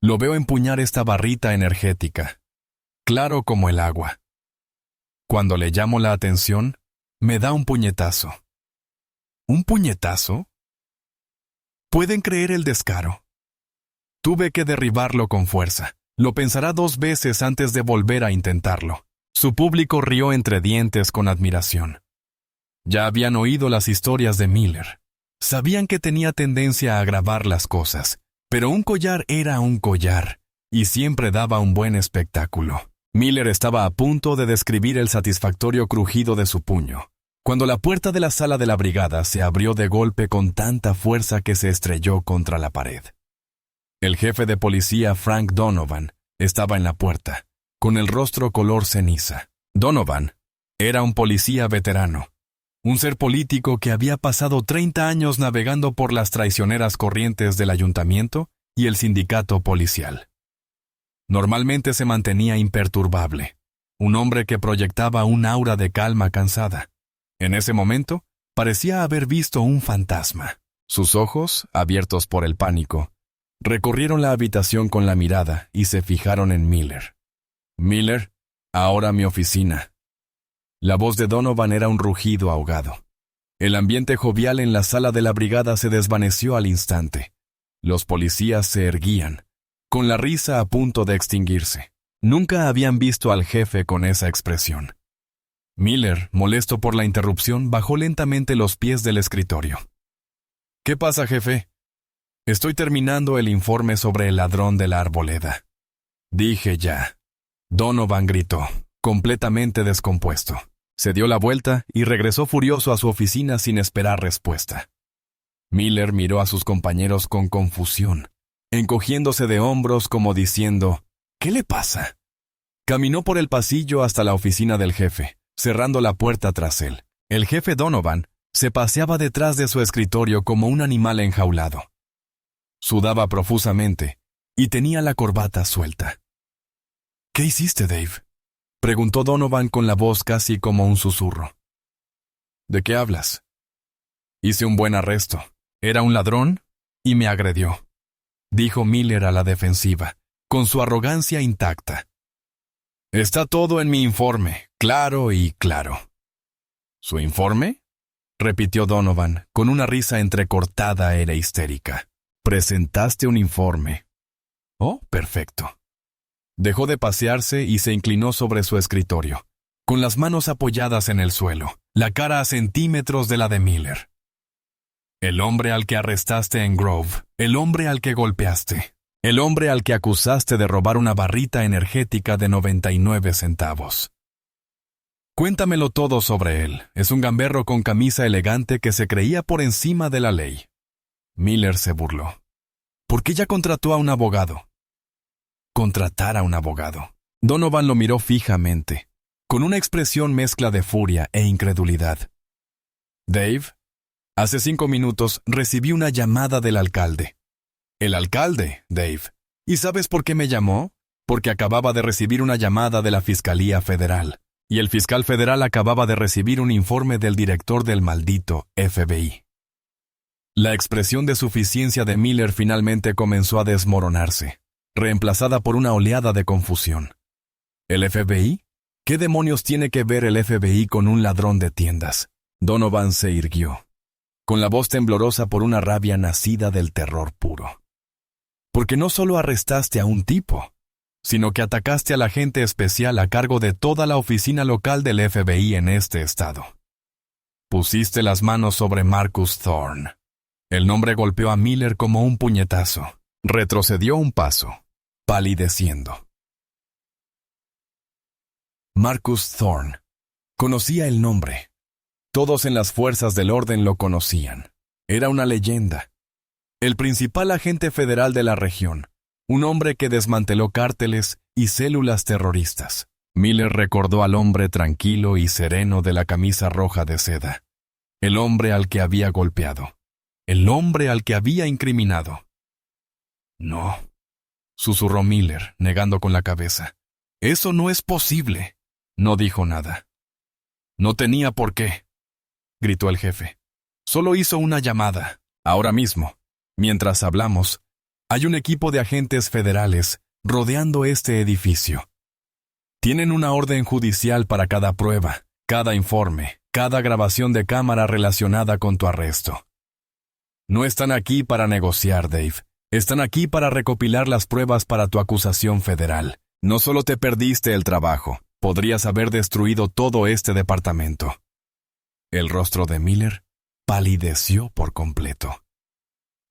Lo veo empuñar esta barrita energética, claro como el agua. Cuando le llamo la atención, me da un puñetazo. ¿Un puñetazo? ¿Pueden creer el descaro? Tuve que derribarlo con fuerza. Lo pensará 2 veces antes de volver a intentarlo. Su público rió entre dientes con admiración. Ya habían oído las historias de Miller. Sabían que tenía tendencia a agravar las cosas, pero un collar era un collar, y siempre daba un buen espectáculo. Miller estaba a punto de describir el satisfactorio crujido de su puño, cuando la puerta de la sala de la brigada se abrió de golpe con tanta fuerza que se estrelló contra la pared. El jefe de policía Frank Donovan estaba en la puerta, con el rostro color ceniza. Donovan era un policía veterano, un ser político que había pasado 30 años navegando por las traicioneras corrientes del ayuntamiento y el sindicato policial. Normalmente se mantenía imperturbable, un hombre que proyectaba un aura de calma cansada. En ese momento, parecía haber visto un fantasma. Sus ojos, abiertos por el pánico, recorrieron la habitación con la mirada y se fijaron en Miller. Miller, ahora mi oficina. La voz de Donovan era un rugido ahogado. El ambiente jovial en la sala de la brigada se desvaneció al instante. Los policías se erguían, con la risa a punto de extinguirse. Nunca habían visto al jefe con esa expresión. Miller, molesto por la interrupción, bajó lentamente los pies del escritorio. ¿Qué pasa, jefe? Estoy terminando el informe sobre el ladrón de la arboleda. Dije ya. Donovan gritó, completamente descompuesto. Se dio la vuelta y regresó furioso a su oficina sin esperar respuesta. Miller miró a sus compañeros con confusión, encogiéndose de hombros como diciendo, ¿qué le pasa? Caminó por el pasillo hasta la oficina del jefe, cerrando la puerta tras él. El jefe Donovan se paseaba detrás de su escritorio como un animal enjaulado. Sudaba profusamente y tenía la corbata suelta. ¿Qué hiciste, Dave?, preguntó Donovan con la voz casi como un susurro. ¿De qué hablas? Hice un buen arresto. Era un ladrón y me agredió, dijo Miller a la defensiva, con su arrogancia intacta. Está todo en mi informe, claro y claro. ¿Su informe?, repitió Donovan, con una risa entrecortada e histérica. Presentaste un informe. Oh, perfecto. Dejó de pasearse y se inclinó sobre su escritorio, con las manos apoyadas en el suelo, la cara a centímetros de la de Miller. El hombre al que arrestaste en Grove, el hombre al que golpeaste, el hombre al que acusaste de robar una barrita energética de 99 centavos. Cuéntamelo todo sobre él. Es un gamberro con camisa elegante que se creía por encima de la ley. Miller se burló. ¿Por qué ya contrató a un abogado? Contratar a un abogado. Donovan lo miró fijamente, con una expresión mezcla de furia e incredulidad. Dave, hace 5 minutos recibí una llamada del alcalde. El alcalde, Dave. ¿Y sabes por qué me llamó? Porque acababa de recibir una llamada de la Fiscalía Federal. Y el fiscal federal acababa de recibir un informe del director del maldito FBI. La expresión de suficiencia de Miller finalmente comenzó a desmoronarse, reemplazada por una oleada de confusión. ¿El FBI? ¿Qué demonios tiene que ver el FBI con un ladrón de tiendas? Donovan se irguió, con la voz temblorosa por una rabia nacida del terror puro. Porque no solo arrestaste a un tipo, sino que atacaste al agente especial a cargo de toda la oficina local del FBI en este estado. Pusiste las manos sobre Marcus Thorne. El nombre golpeó a Miller como un puñetazo. Retrocedió un paso, palideciendo. Marcus Thorne. Conocía el nombre. Todos en las fuerzas del orden lo conocían. Era una leyenda. El principal agente federal de la región. Un hombre que desmanteló cárteles y células terroristas. Miller recordó al hombre tranquilo y sereno de la camisa roja de seda. El hombre al que había golpeado. El hombre al que había incriminado. No, susurró Miller, negando con la cabeza. Eso no es posible. No dijo nada. No tenía por qué, gritó el jefe. Solo hizo una llamada. Ahora mismo, mientras hablamos, hay un equipo de agentes federales rodeando este edificio. Tienen una orden judicial para cada prueba, cada informe, cada grabación de cámara relacionada con tu arresto. No están aquí para negociar, Dave. Están aquí para recopilar las pruebas para tu acusación federal. No solo te perdiste el trabajo, podrías haber destruido todo este departamento. El rostro de Miller palideció por completo.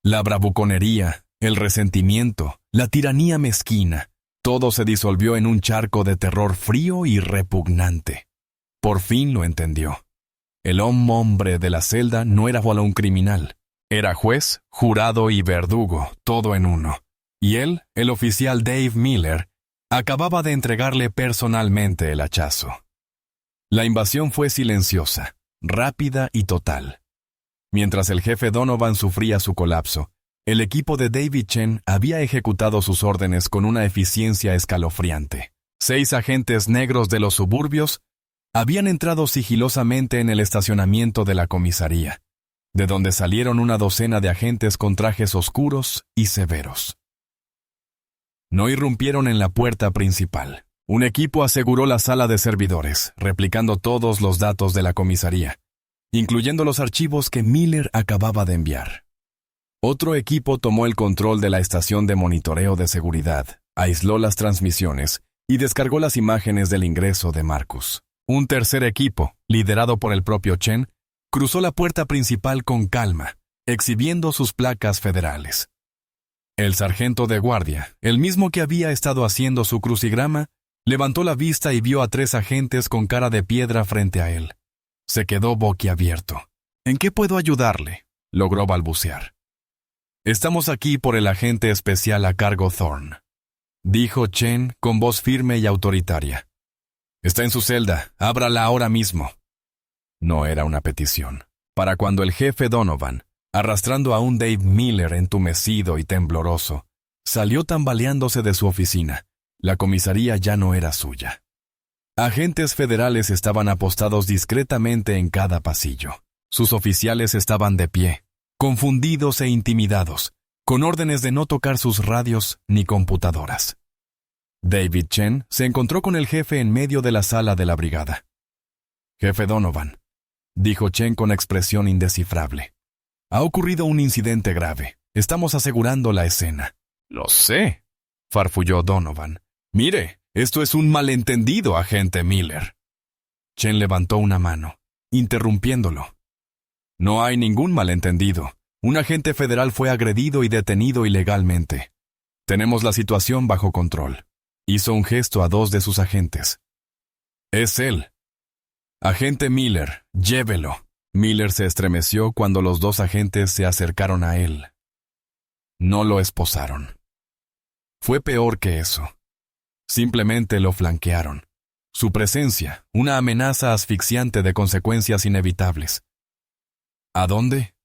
La bravuconería, el resentimiento, la tiranía mezquina, todo se disolvió en un charco de terror frío y repugnante. Por fin lo entendió. El hombre de la celda no era solo un criminal. Era juez, jurado y verdugo, todo en uno. Y él, el oficial Dave Miller, acababa de entregarle personalmente el hachazo. La invasión fue silenciosa, rápida y total. Mientras el jefe Donovan sufría su colapso, el equipo de David Chen había ejecutado sus órdenes con una eficiencia escalofriante. 6 agentes negros de los suburbios habían entrado sigilosamente en el estacionamiento de la comisaría, de donde salieron una docena de agentes con trajes oscuros y severos. No irrumpieron en la puerta principal. Un equipo aseguró la sala de servidores, replicando todos los datos de la comisaría, incluyendo los archivos que Miller acababa de enviar. Otro equipo tomó el control de la estación de monitoreo de seguridad, aisló las transmisiones y descargó las imágenes del ingreso de Marcus. Un tercer equipo, liderado por el propio Chen, cruzó la puerta principal con calma, exhibiendo sus placas federales. El sargento de guardia, el mismo que había estado haciendo su crucigrama, levantó la vista y vio a 3 agentes con cara de piedra frente a él. Se quedó boquiabierto. ¿En qué puedo ayudarle?, logró balbucear. Estamos aquí por el agente especial a cargo Thorne, dijo Chen con voz firme y autoritaria. Está en su celda, ábrala ahora mismo. No era una petición. Para cuando el jefe Donovan, arrastrando a un Dave Miller entumecido y tembloroso, salió tambaleándose de su oficina, la comisaría ya no era suya. Agentes federales estaban apostados discretamente en cada pasillo. Sus oficiales estaban de pie, confundidos e intimidados, con órdenes de no tocar sus radios ni computadoras. David Chen se encontró con el jefe en medio de la sala de la brigada. Jefe Donovan, dijo Chen con expresión indescifrable. Ha ocurrido un incidente grave. Estamos asegurando la escena. Lo sé, farfulló Donovan. Mire, esto es un malentendido, agente Miller. Chen levantó una mano, interrumpiéndolo. No hay ningún malentendido. Un agente federal fue agredido y detenido ilegalmente. Tenemos la situación bajo control. Hizo un gesto a 2 de sus agentes. Es él. Agente Miller, llévelo. Miller se estremeció cuando los dos agentes se acercaron a él. No lo esposaron. Fue peor que eso. Simplemente lo flanquearon. Su presencia, una amenaza asfixiante de consecuencias inevitables. ¿A dónde?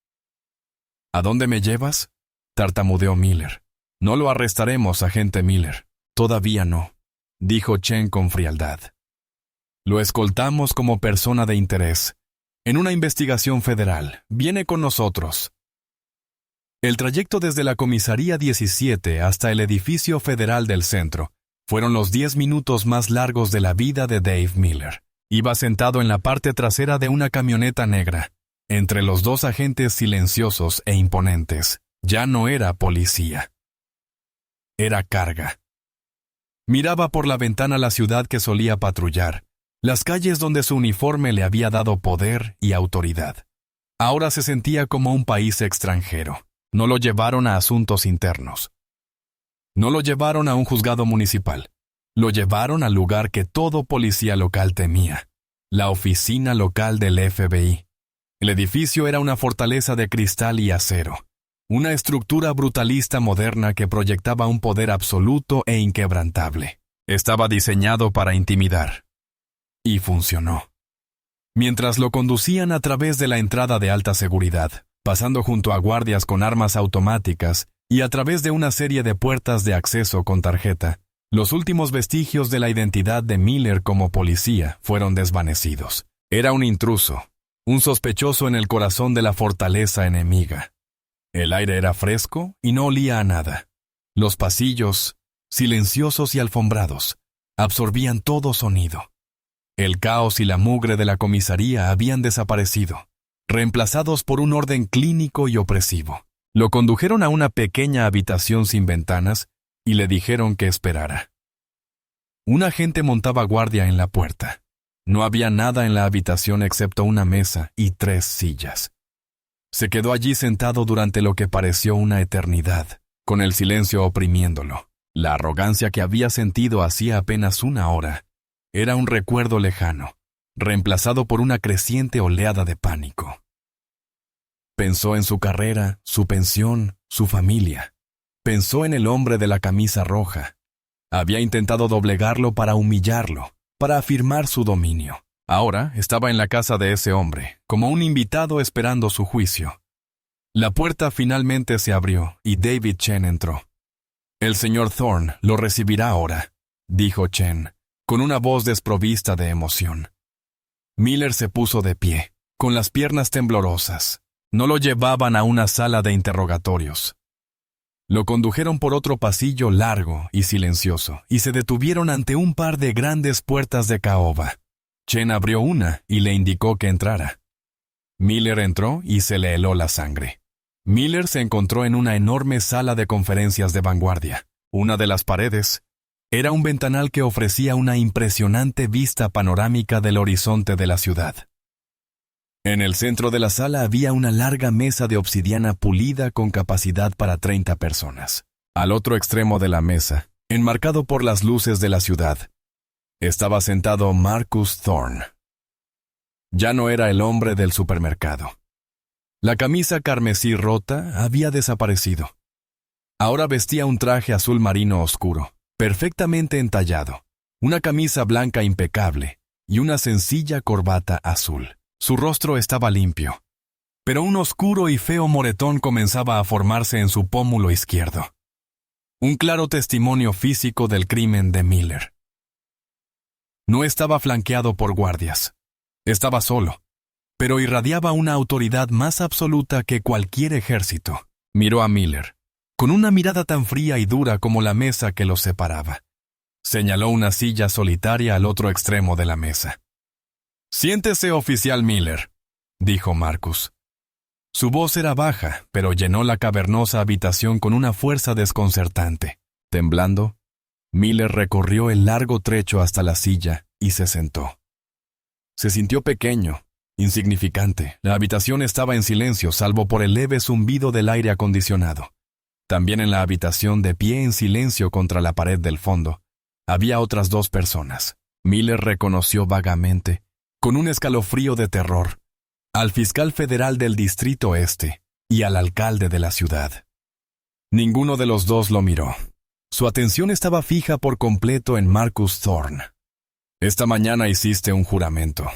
¿A dónde me llevas? Tartamudeó Miller. No lo arrestaremos, agente Miller. Todavía no, dijo Chen con frialdad. Lo escoltamos como persona de interés. En una investigación federal. Viene con nosotros. El trayecto desde la comisaría 17 hasta el edificio federal del centro fueron los 10 minutos más largos de la vida de Dave Miller. Iba sentado en la parte trasera de una camioneta negra, entre los dos agentes silenciosos e imponentes. Ya no era policía. Era carga. Miraba por la ventana la ciudad que solía patrullar, las calles donde su uniforme le había dado poder y autoridad. Ahora se sentía como un país extranjero. No lo llevaron a asuntos internos. No lo llevaron a un juzgado municipal. Lo llevaron al lugar que todo policía local temía, la oficina local del FBI. El edificio era una fortaleza de cristal y acero, una estructura brutalista moderna que proyectaba un poder absoluto e inquebrantable. Estaba diseñado para intimidar. Y funcionó. Mientras lo conducían a través de la entrada de alta seguridad, pasando junto a guardias con armas automáticas y a través de una serie de puertas de acceso con tarjeta, los últimos vestigios de la identidad de Miller como policía fueron desvanecidos. Era un intruso, un sospechoso en el corazón de la fortaleza enemiga. El aire era fresco y no olía a nada. Los pasillos, silenciosos y alfombrados, absorbían todo sonido. El caos y la mugre de la comisaría habían desaparecido, reemplazados por un orden clínico y opresivo. Lo condujeron a una pequeña habitación sin ventanas y le dijeron que esperara. Un agente montaba guardia en la puerta. No había nada en la habitación excepto una mesa y 3 sillas. Se quedó allí sentado durante lo que pareció una eternidad, con el silencio oprimiéndolo. La arrogancia que había sentido hacía apenas una hora era un recuerdo lejano, reemplazado por una creciente oleada de pánico. Pensó en su carrera, su pensión, su familia. Pensó en el hombre de la camisa roja. Había intentado doblegarlo para humillarlo, para afirmar su dominio. Ahora estaba en la casa de ese hombre, como un invitado esperando su juicio. La puerta finalmente se abrió y David Chen entró. «El señor Thorne lo recibirá ahora», dijo Chen, con una voz desprovista de emoción. Miller se puso de pie, con las piernas temblorosas. No lo llevaban a una sala de interrogatorios. Lo condujeron por otro pasillo largo y silencioso, y se detuvieron ante un par de grandes puertas de caoba. Chen abrió una y le indicó que entrara. Miller entró y se le heló la sangre. Miller se encontró en una enorme sala de conferencias de vanguardia. Una de las paredes era un ventanal que ofrecía una impresionante vista panorámica del horizonte de la ciudad. En el centro de la sala había una larga mesa de obsidiana pulida con capacidad para 30 personas. Al otro extremo de la mesa, enmarcado por las luces de la ciudad, estaba sentado Marcus Thorne. Ya no era el hombre del supermercado. La camisa carmesí rota había desaparecido. Ahora vestía un traje azul marino oscuro, perfectamente entallado, una camisa blanca impecable y una sencilla corbata azul. Su rostro estaba limpio, pero un oscuro y feo moretón comenzaba a formarse en su pómulo izquierdo. Un claro testimonio físico del crimen de Miller. No estaba flanqueado por guardias. Estaba solo, pero irradiaba una autoridad más absoluta que cualquier ejército. Miró a Miller, con una mirada tan fría y dura como la mesa que los separaba. Señaló una silla solitaria al otro extremo de la mesa. «Siéntese, oficial Miller», dijo Marcus. Su voz era baja, pero llenó la cavernosa habitación con una fuerza desconcertante. Temblando, Miller recorrió el largo trecho hasta la silla y se sentó. Se sintió pequeño, insignificante. La habitación estaba en silencio, salvo por el leve zumbido del aire acondicionado. También en la habitación, de pie en silencio contra la pared del fondo, había otras 2 personas. Miller reconoció vagamente con un escalofrío de terror, al fiscal federal del Distrito Este y al alcalde de la ciudad. Ninguno de los dos lo miró. Su atención estaba fija por completo en Marcus Thorne. «Esta mañana hiciste un juramento»,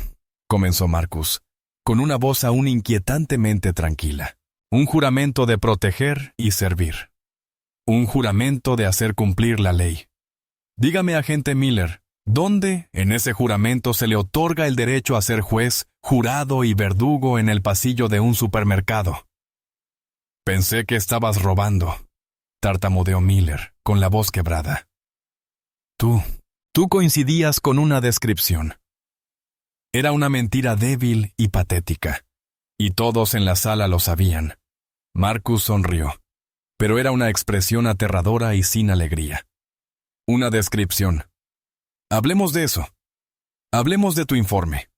comenzó Marcus, con una voz aún inquietantemente tranquila. «Un juramento de proteger y servir. Un juramento de hacer cumplir la ley. Dígame, agente Miller, ¿dónde en ese juramento se le otorga el derecho a ser juez, jurado y verdugo en el pasillo de un supermercado?» «Pensé que estabas robando», tartamudeó Miller, con la voz quebrada. Tú coincidías con una descripción. Era una mentira débil y patética, y todos en la sala lo sabían. Marcus sonrió, pero era una expresión aterradora y sin alegría. Una descripción. Hablemos de eso. Hablemos de tu informe.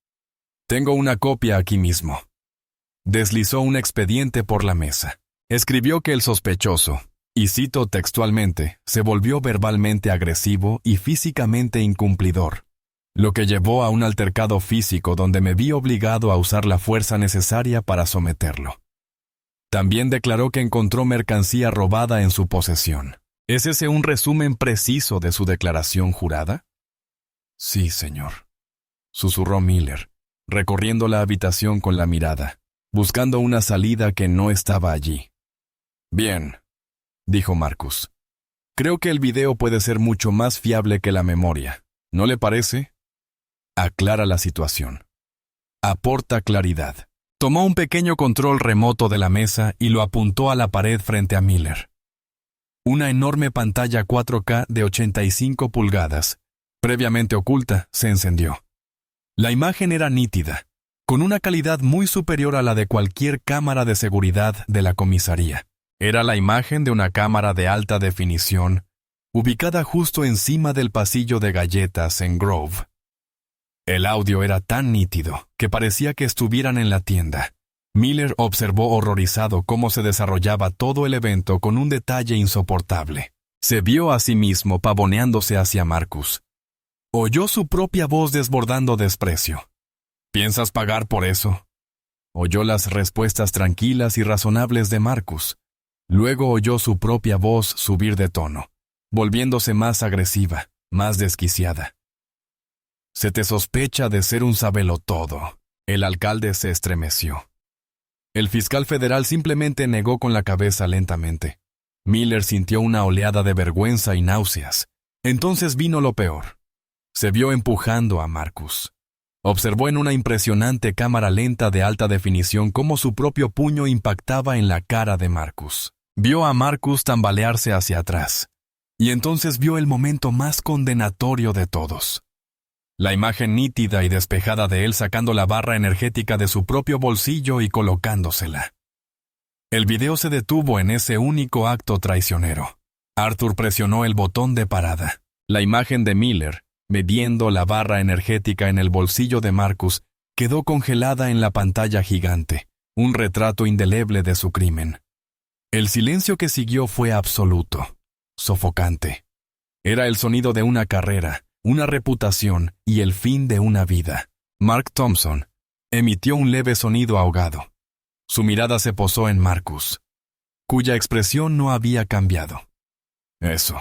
Tengo una copia aquí mismo. Deslizó un expediente por la mesa. Escribió que el sospechoso, y cito textualmente, se volvió verbalmente agresivo y físicamente incumplidor, lo que llevó a un altercado físico donde me vi obligado a usar la fuerza necesaria para someterlo. También declaró que encontró mercancía robada en su posesión. ¿Es ese un resumen preciso de su declaración jurada? Sí, señor, susurró Miller, recorriendo la habitación con la mirada, buscando una salida que no estaba allí. Bien, dijo Marcus. Creo que el video puede ser mucho más fiable que la memoria. ¿No le parece? Aclara la situación. Aporta claridad. Tomó un pequeño control remoto de la mesa y lo apuntó a la pared frente a Miller. Una enorme pantalla 4K de 85 pulgadas, previamente oculta, se encendió. La imagen era nítida, con una calidad muy superior a la de cualquier cámara de seguridad de la comisaría. Era la imagen de una cámara de alta definición, ubicada justo encima del pasillo de galletas en Grove. El audio era tan nítido que parecía que estuvieran en la tienda. Miller observó horrorizado cómo se desarrollaba todo el evento con un detalle insoportable. Se vio a sí mismo pavoneándose hacia Marcus. Oyó su propia voz desbordando desprecio. ¿Piensas pagar por eso? Oyó las respuestas tranquilas y razonables de Marcus. Luego oyó su propia voz subir de tono, volviéndose más agresiva, más desquiciada. «Se te sospecha de ser un sabelotodo». El alcalde se estremeció. El fiscal federal simplemente negó con la cabeza lentamente. Miller sintió una oleada de vergüenza y náuseas. Entonces vino lo peor. Se vio empujando a Marcus. Observó en una impresionante cámara lenta de alta definición cómo su propio puño impactaba en la cara de Marcus. Vio a Marcus tambalearse hacia atrás, y entonces vio el momento más condenatorio de todos. La imagen nítida y despejada de él sacando la barra energética de su propio bolsillo y colocándosela. El video se detuvo en ese único acto traicionero. Arthur presionó el botón de parada. La imagen de Miller, midiendo la barra energética en el bolsillo de Marcus, quedó congelada en la pantalla gigante, un retrato indeleble de su crimen. El silencio que siguió fue absoluto, sofocante. Era el sonido de una carrera, una reputación y el fin de una vida. Mark Thompson emitió un leve sonido ahogado. Su mirada se posó en Marcus, cuya expresión no había cambiado. «Eso»,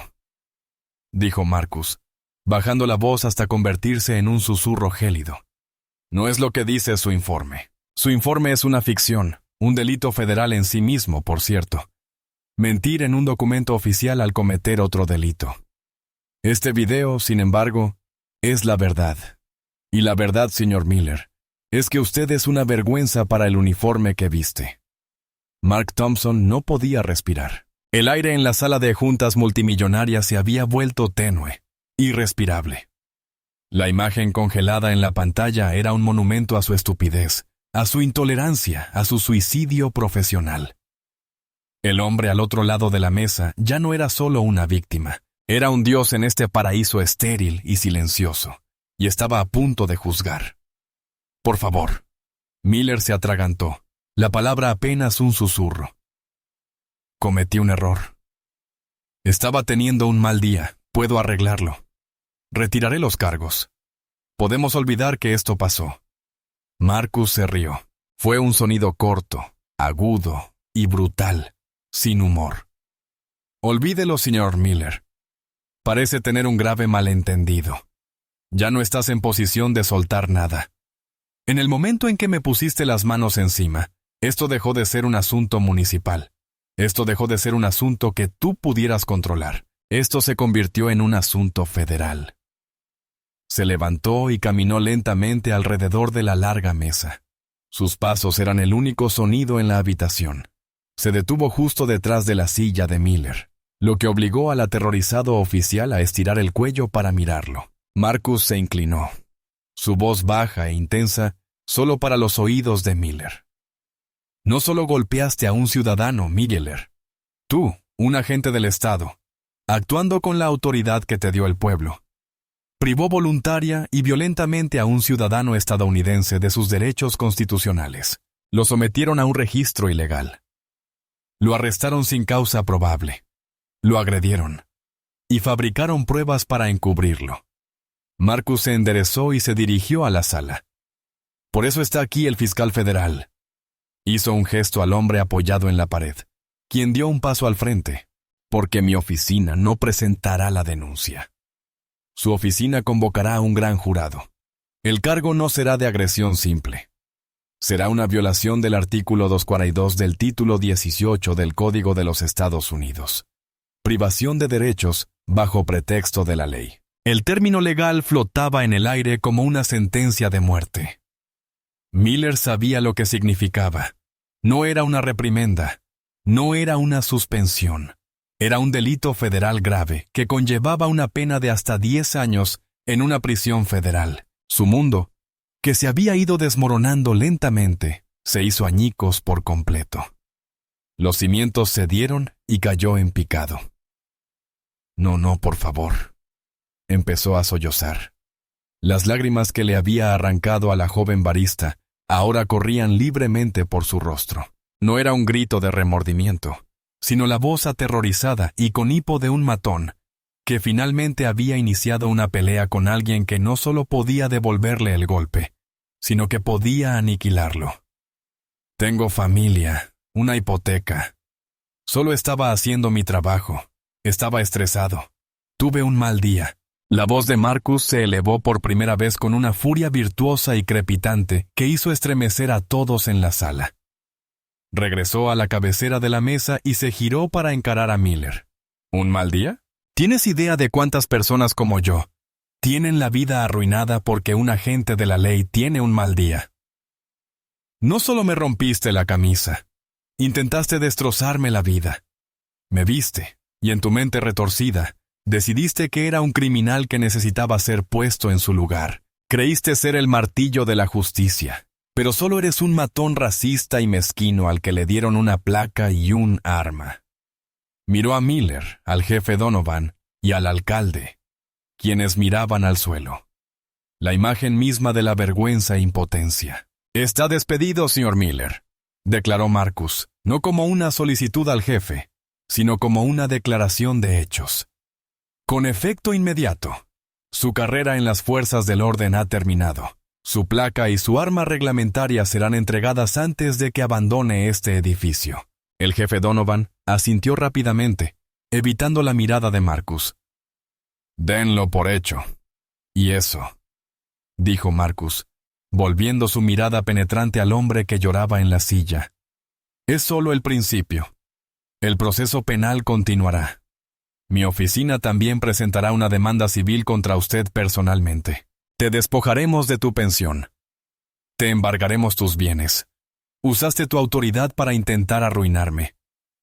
dijo Marcus, bajando la voz hasta convertirse en un susurro gélido. «No es lo que dice su informe. Su informe es una ficción, un delito federal en sí mismo, por cierto. Mentir en un documento oficial al cometer otro delito. Este video, sin embargo, es la verdad. Y la verdad, señor Miller, es que usted es una vergüenza para el uniforme que viste». Mark Thompson no podía respirar. El aire en la sala de juntas multimillonarias se había vuelto tenue, irrespirable. La imagen congelada en la pantalla era un monumento a su estupidez, a su intolerancia, a su suicidio profesional. El hombre al otro lado de la mesa ya no era solo una víctima, era un dios en este paraíso estéril y silencioso, y estaba a punto de juzgar. «Por favor». Miller se atragantó, la palabra apenas un susurro. «Cometí un error. Estaba teniendo un mal día, puedo arreglarlo. Retiraré los cargos. Podemos olvidar que esto pasó. Marcus se rió. Fue un sonido corto, agudo y brutal, sin humor. Olvídelo, señor Miller. Parece tener un grave malentendido. Ya no estás en posición de soltar nada. En el momento en que me pusiste las manos encima, esto dejó de ser un asunto municipal. Esto dejó de ser un asunto que tú pudieras controlar. Esto se convirtió en un asunto federal. Se levantó y caminó lentamente alrededor de la larga mesa. Sus pasos eran el único sonido en la habitación. Se detuvo justo detrás de la silla de Miller, lo que obligó al aterrorizado oficial a estirar el cuello para mirarlo. Marcus se inclinó, su voz baja e intensa, solo para los oídos de Miller. No solo golpeaste a un ciudadano, Miller. Tú, un agente del Estado, actuando con la autoridad que te dio el pueblo, privó voluntaria y violentamente a un ciudadano estadounidense de sus derechos constitucionales. Lo sometieron a un registro ilegal. Lo arrestaron sin causa probable. Lo agredieron. Y fabricaron pruebas para encubrirlo. Marcus se enderezó y se dirigió a la sala. Por eso está aquí el fiscal federal. Hizo un gesto al hombre apoyado en la pared, quien dio un paso al frente, porque mi oficina no presentará la denuncia. Su oficina convocará a un gran jurado. El cargo no será de agresión simple. Será una violación del artículo 242 del título 18 del Código de los Estados Unidos. Privación de derechos bajo pretexto de la ley. El término legal flotaba en el aire como una sentencia de muerte. Miller sabía lo que significaba. No era una reprimenda, no era una suspensión. Era un delito federal grave que conllevaba una pena de hasta 10 años en una prisión federal. Su mundo, que se había ido desmoronando lentamente, se hizo añicos por completo. Los cimientos cedieron y cayó en picado. No, por favor. Empezó a sollozar. Las lágrimas que le había arrancado a la joven barista ahora corrían libremente por su rostro. No era un grito de remordimiento, sino la voz aterrorizada y con hipo de un matón, que finalmente había iniciado una pelea con alguien que no solo podía devolverle el golpe, sino que podía aniquilarlo. Tengo familia, una hipoteca. Solo estaba haciendo mi trabajo. Estaba estresado. Tuve un mal día. La voz de Marcus se elevó por primera vez con una furia virtuosa y crepitante que hizo estremecer a todos en la sala. Regresó a la cabecera de la mesa y se giró para encarar a Miller. ¿Un mal día? ¿Tienes idea de cuántas personas como yo tienen la vida arruinada porque un agente de la ley tiene un mal día? No solo me rompiste la camisa, intentaste destrozarme la vida. Me viste, y en tu mente retorcida, decidiste que era un criminal que necesitaba ser puesto en su lugar. Creíste ser el martillo de la justicia, pero solo eres un matón racista y mezquino al que le dieron una placa y un arma. Miró a Miller, al jefe Donovan y al alcalde, quienes miraban al suelo. La imagen misma de la vergüenza e impotencia. Está despedido, señor Miller, declaró Marcus, no como una solicitud al jefe, sino como una declaración de hechos. Con efecto inmediato, su carrera en las fuerzas del orden ha terminado. Su placa y su arma reglamentaria serán entregadas antes de que abandone este edificio. El jefe Donovan asintió rápidamente, evitando la mirada de Marcus. Denlo por hecho. Y eso, dijo Marcus, volviendo su mirada penetrante al hombre que lloraba en la silla. Es solo el principio. El proceso penal continuará. Mi oficina también presentará una demanda civil contra usted personalmente. Te despojaremos de tu pensión. Te embargaremos tus bienes. Usaste tu autoridad para intentar arruinarme.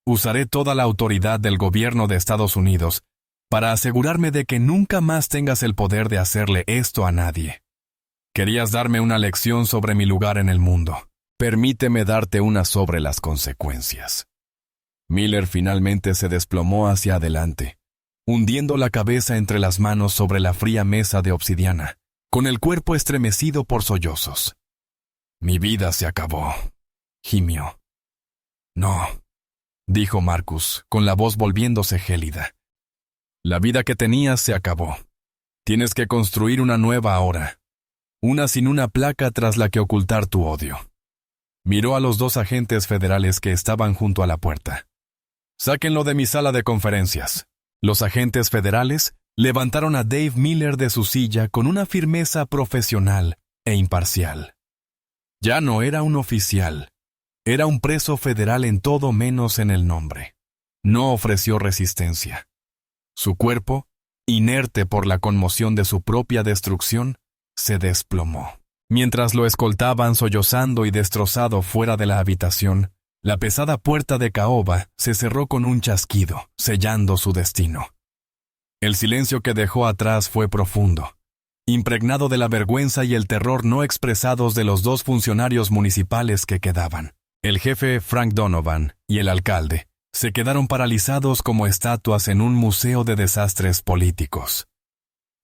Usaré toda la autoridad del gobierno de Estados Unidos para asegurarme de que nunca más tengas el poder de hacerle esto a nadie. Querías darme una lección sobre mi lugar en el mundo. Permíteme darte una sobre las consecuencias. Miller finalmente se desplomó hacia adelante, hundiendo la cabeza entre las manos sobre la fría mesa de obsidiana, con el cuerpo estremecido por sollozos. Mi vida se acabó, gimió. No, dijo Marcus, con la voz volviéndose gélida. La vida que tenías se acabó. Tienes que construir una nueva ahora. una sin una placa tras la que ocultar tu odio. Miró a los 2 agentes federales que estaban junto a la puerta. «Sáquenlo de mi sala de conferencias». Los agentes federales levantaron a Dave Miller de su silla con una firmeza profesional e imparcial. Ya no era un oficial. Era un preso federal en todo menos en el nombre. No ofreció resistencia. Su cuerpo, inerte por la conmoción de su propia destrucción, se desplomó. Mientras lo escoltaban sollozando y destrozado fuera de la habitación, la pesada puerta de caoba se cerró con un chasquido, sellando su destino. El silencio que dejó atrás fue profundo, impregnado de la vergüenza y el terror no expresados de los 2 funcionarios municipales que quedaban. El jefe Frank Donovan y el alcalde se quedaron paralizados como estatuas en un museo de desastres políticos.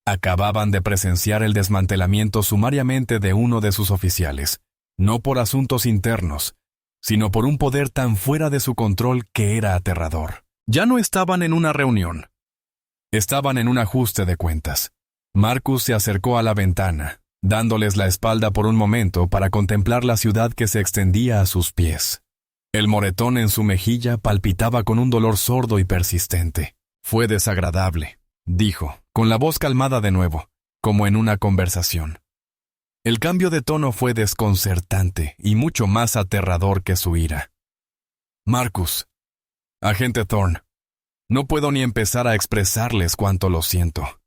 Acababan de presenciar el desmantelamiento sumariamente de uno de sus oficiales, no por asuntos internos, sino por un poder tan fuera de su control que era aterrador. Ya no estaban en una reunión. Estaban en un ajuste de cuentas. Marcus se acercó a la ventana, dándoles la espalda por un momento para contemplar la ciudad que se extendía a sus pies. El moretón en su mejilla palpitaba con un dolor sordo y persistente. Fue desagradable, dijo, con la voz calmada de nuevo, como en una conversación. El cambio de tono fue desconcertante y mucho más aterrador que su ira. Marcus, agente Thorne, no puedo ni empezar a expresarles cuánto lo siento.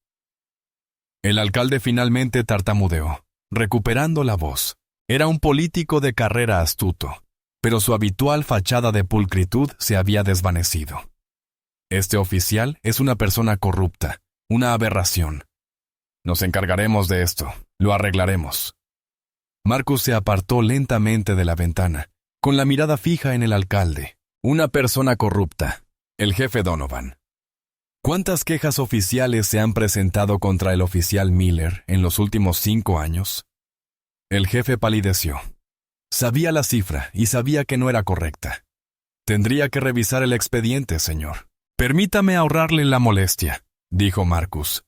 El alcalde finalmente tartamudeó, recuperando la voz. Era un político de carrera astuto, pero su habitual fachada de pulcritud se había desvanecido. Este oficial es una persona corrupta, una aberración. Nos encargaremos de esto, lo arreglaremos. Marcus se apartó lentamente de la ventana, con la mirada fija en el alcalde. Una persona corrupta, el jefe Donovan. ¿Cuántas quejas oficiales se han presentado contra el oficial Miller en los últimos 5 años? El jefe palideció. Sabía la cifra y sabía que no era correcta. Tendría que revisar el expediente, señor. Permítame ahorrarle la molestia, dijo Marcus.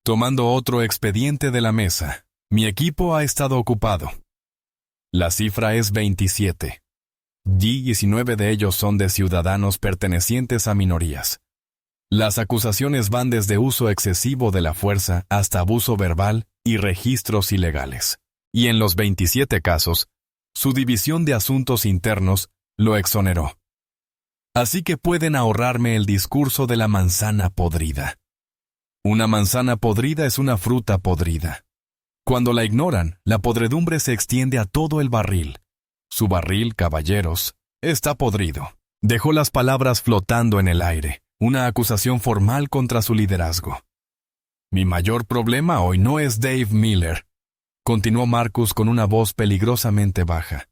Tomando otro expediente de la mesa, mi equipo ha estado ocupado. La cifra es 27. 19 de ellos son de ciudadanos pertenecientes a minorías. Las acusaciones van desde uso excesivo de la fuerza hasta abuso verbal y registros ilegales. Y en los 27 casos, su división de asuntos internos lo exoneró. Así que pueden ahorrarme el discurso de la manzana podrida. Una manzana podrida es una fruta podrida. Cuando la ignoran, la podredumbre se extiende a todo el barril. Su barril, caballeros, está podrido. Dejó las palabras flotando en el aire, una acusación formal contra su liderazgo. Mi mayor problema hoy no es Dave Miller, continuó Marcus con una voz peligrosamente baja.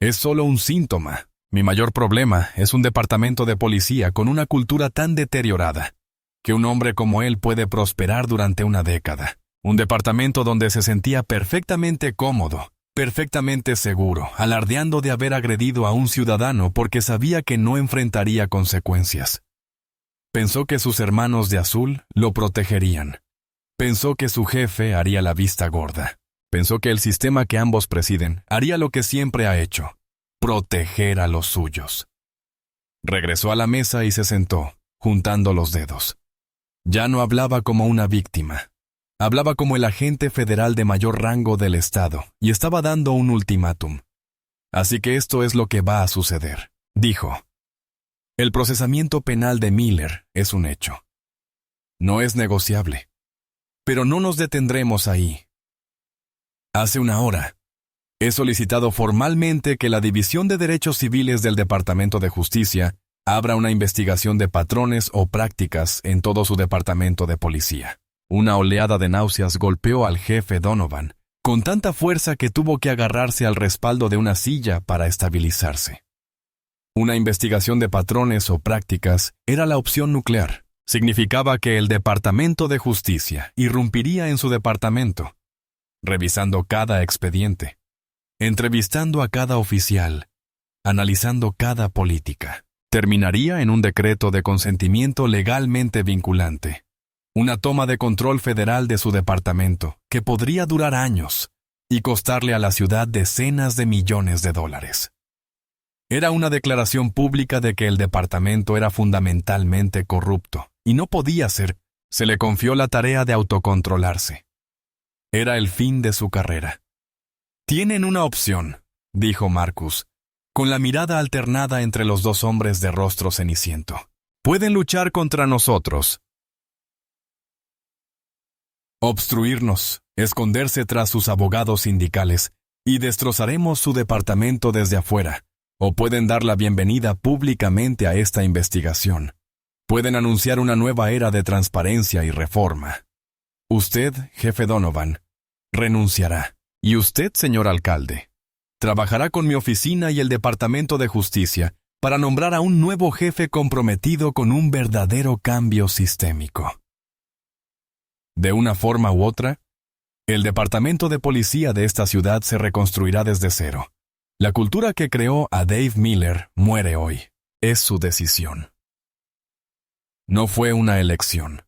Es solo un síntoma. Mi mayor problema es un departamento de policía con una cultura tan deteriorada que un hombre como él puede prosperar durante una década. Un departamento donde se sentía perfectamente cómodo, perfectamente seguro, alardeando de haber agredido a un ciudadano porque sabía que no enfrentaría consecuencias. Pensó que sus hermanos de azul lo protegerían. Pensó que su jefe haría la vista gorda. Pensó que el sistema que ambos presiden haría lo que siempre ha hecho: proteger a los suyos. Regresó a la mesa y se sentó, juntando los dedos. Ya no hablaba como una víctima. Hablaba como el agente federal de mayor rango del estado y estaba dando un ultimátum. Así que esto es lo que va a suceder, dijo. El procesamiento penal de Miller es un hecho. No es negociable. Pero no nos detendremos ahí. Hace una hora, he solicitado formalmente que la División de Derechos Civiles del Departamento de Justicia abra una investigación de patrones o prácticas en todo su departamento de policía. Una oleada de náuseas golpeó al jefe Donovan, con tanta fuerza que tuvo que agarrarse al respaldo de una silla para estabilizarse. Una investigación de patrones o prácticas era la opción nuclear. Significaba que el Departamento de Justicia irrumpiría en su departamento, revisando cada expediente, entrevistando a cada oficial, analizando cada política. Terminaría en un decreto de consentimiento legalmente vinculante. Una toma de control federal de su departamento, que podría durar años y costarle a la ciudad decenas de millones de dólares. Era una declaración pública de que el departamento era fundamentalmente corrupto y no podía ser. Se le confió la tarea de autocontrolarse. Era el fin de su carrera. «Tienen una opción», dijo Marcus, con la mirada alternada entre los dos hombres de rostro ceniciento. «Pueden luchar contra nosotros. Obstruirnos, esconderse tras sus abogados sindicales, y destrozaremos su departamento desde afuera. O pueden dar la bienvenida públicamente a esta investigación. Pueden anunciar una nueva era de transparencia y reforma. Usted, jefe Donovan, renunciará. Y usted, señor alcalde, trabajará con mi oficina y el Departamento de Justicia para nombrar a un nuevo jefe comprometido con un verdadero cambio sistémico. De una forma u otra, el departamento de policía de esta ciudad se reconstruirá desde cero. La cultura que creó a Dave Miller muere hoy. Es su decisión. No fue una elección.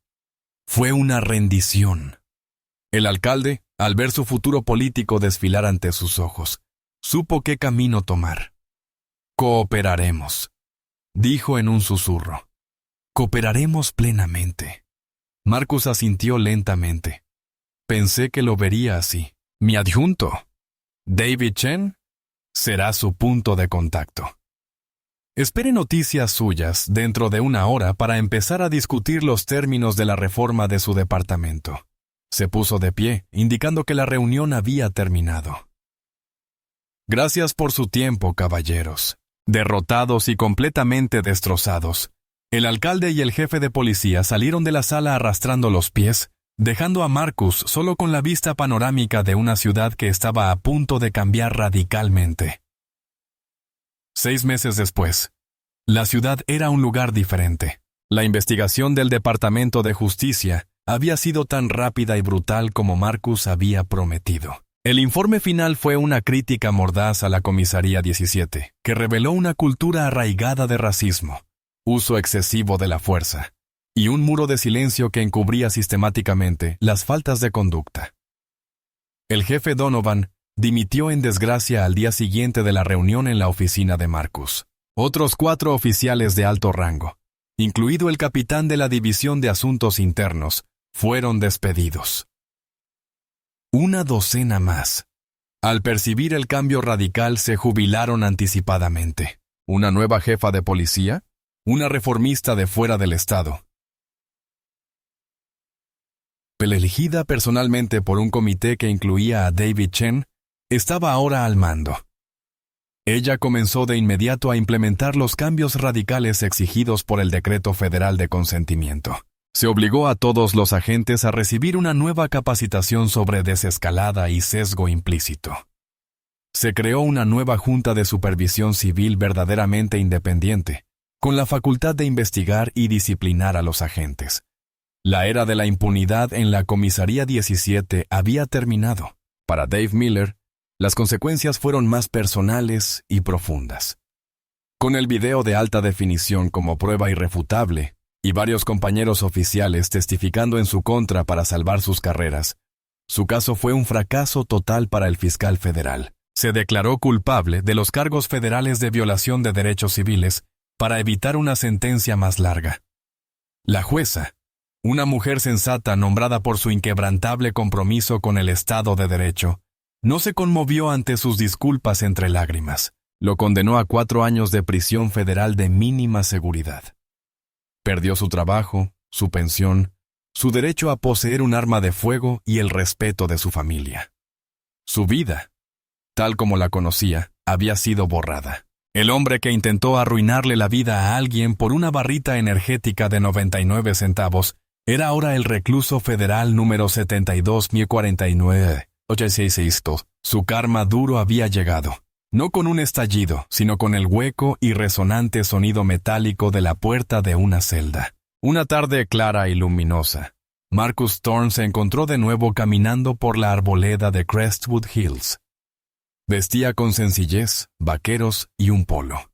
Fue una rendición. El alcalde, al ver su futuro político desfilar ante sus ojos, supo qué camino tomar. «Cooperaremos», dijo en un susurro. «Cooperaremos plenamente». Marcus asintió lentamente. Pensé que lo vería así. Mi adjunto, David Chen, será su punto de contacto. Espere noticias suyas dentro de una hora para empezar a discutir los términos de la reforma de su departamento. Se puso de pie, indicando que la reunión había terminado. Gracias por su tiempo, caballeros. Derrotados y completamente destrozados, el alcalde y el jefe de policía salieron de la sala arrastrando los pies, dejando a Marcus solo con la vista panorámica de una ciudad que estaba a punto de cambiar radicalmente. 6 meses después, la ciudad era un lugar diferente. La investigación del Departamento de Justicia había sido tan rápida y brutal como Marcus había prometido. El informe final fue una crítica mordaz a la Comisaría 17, que reveló una cultura arraigada de racismo, uso excesivo de la fuerza, y un muro de silencio que encubría sistemáticamente las faltas de conducta. El jefe Donovan dimitió en desgracia al día siguiente de la reunión en la oficina de Marcus. Otros 4 oficiales de alto rango, incluido el capitán de la División de Asuntos Internos, fueron despedidos. 1 docena más. Al percibir el cambio radical, se jubilaron anticipadamente. ¿Una nueva jefa de policía? ¿Una reformista de fuera del estado? Elegida personalmente por un comité que incluía a David Chen, estaba ahora al mando. Ella comenzó de inmediato a implementar los cambios radicales exigidos por el Decreto Federal de Consentimiento. Se obligó a todos los agentes a recibir una nueva capacitación sobre desescalada y sesgo implícito. Se creó una nueva Junta de Supervisión Civil verdaderamente independiente, con la facultad de investigar y disciplinar a los agentes. La era de la impunidad en la Comisaría 17 había terminado. Para Dave Miller, las consecuencias fueron más personales y profundas. Con el video de alta definición como prueba irrefutable, y varios compañeros oficiales testificando en su contra para salvar sus carreras, su caso fue un fracaso total para el fiscal federal. Se declaró culpable de los cargos federales de violación de derechos civiles para evitar una sentencia más larga. La jueza, una mujer sensata nombrada por su inquebrantable compromiso con el Estado de Derecho, no se conmovió ante sus disculpas entre lágrimas. Lo condenó a 4 años de prisión federal de mínima seguridad. Perdió su trabajo, su pensión, su derecho a poseer un arma de fuego y el respeto de su familia. Su vida, tal como la conocía, había sido borrada. El hombre que intentó arruinarle la vida a alguien por una barrita energética de 99 centavos era ahora el recluso federal número 72.049.866. Su karma duro había llegado, no con un estallido, sino con el hueco y resonante sonido metálico de la puerta de una celda. Una tarde clara y luminosa, Marcus Thorne se encontró de nuevo caminando por la arboleda de Crestwood Hills. Vestía con sencillez, vaqueros y un polo.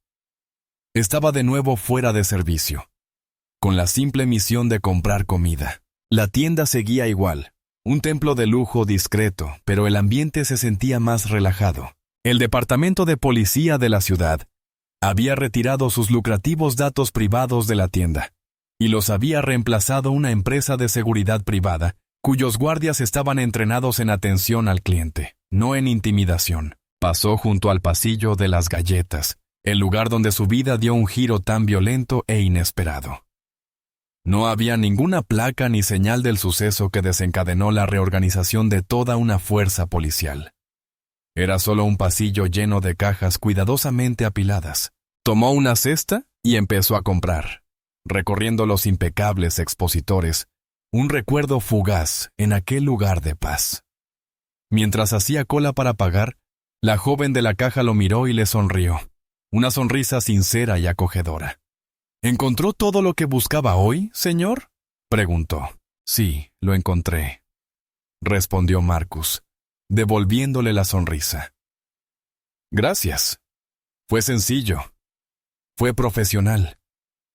Estaba de nuevo fuera de servicio, con la simple misión de comprar comida. La tienda seguía igual, un templo de lujo discreto, pero el ambiente se sentía más relajado. El departamento de policía de la ciudad había retirado sus lucrativos datos privados de la tienda y los había reemplazado una empresa de seguridad privada cuyos guardias estaban entrenados en atención al cliente, no en intimidación. Pasó junto al pasillo de las galletas, el lugar donde su vida dio un giro tan violento e inesperado. No había ninguna placa ni señal del suceso que desencadenó la reorganización de toda una fuerza policial. Era solo un pasillo lleno de cajas cuidadosamente apiladas. Tomó una cesta y empezó a comprar, recorriendo los impecables expositores, un recuerdo fugaz en aquel lugar de paz. Mientras hacía cola para pagar, la joven de la caja lo miró y le sonrió, una sonrisa sincera y acogedora. ¿Encontró todo lo que buscaba hoy, señor?, preguntó. Sí, lo encontré, respondió Marcus, devolviéndole la sonrisa. Gracias. Fue sencillo. Fue profesional.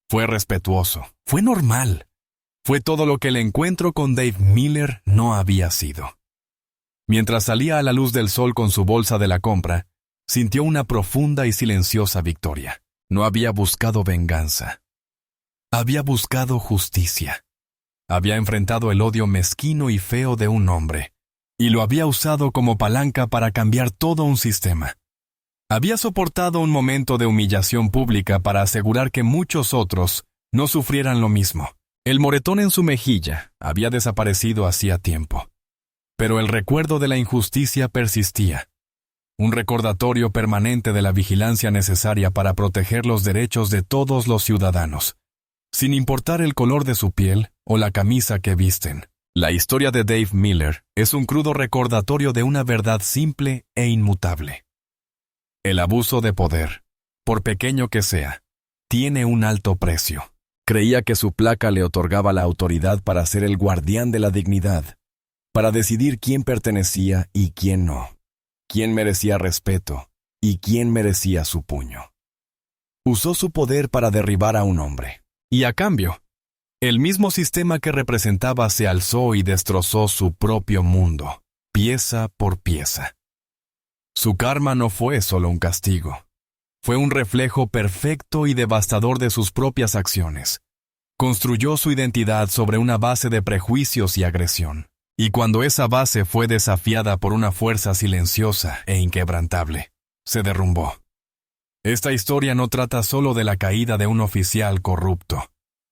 Fue respetuoso. Fue normal. Fue todo lo que el encuentro con Dave Miller no había sido. Mientras salía a la luz del sol con su bolsa de la compra, sintió una profunda y silenciosa victoria. No había buscado venganza. Había buscado justicia. Había enfrentado el odio mezquino y feo de un hombre, y lo había usado como palanca para cambiar todo un sistema. Había soportado un momento de humillación pública para asegurar que muchos otros no sufrieran lo mismo. El moretón en su mejilla había desaparecido hacía tiempo. Pero el recuerdo de la injusticia persistía. Un recordatorio permanente de la vigilancia necesaria para proteger los derechos de todos los ciudadanos, sin importar el color de su piel o la camisa que visten. La historia de Dave Miller es un crudo recordatorio de una verdad simple e inmutable. El abuso de poder, por pequeño que sea, tiene un alto precio. Creía que su placa le otorgaba la autoridad para ser el guardián de la dignidad, para decidir quién pertenecía y quién no, quién merecía respeto y quién merecía su puño. Usó su poder para derribar a un hombre, y a cambio, el mismo sistema que representaba se alzó y destrozó su propio mundo, pieza por pieza. Su karma no fue solo un castigo. Fue un reflejo perfecto y devastador de sus propias acciones. Construyó su identidad sobre una base de prejuicios y agresión. Y cuando esa base fue desafiada por una fuerza silenciosa e inquebrantable, se derrumbó. Esta historia no trata solo de la caída de un oficial corrupto.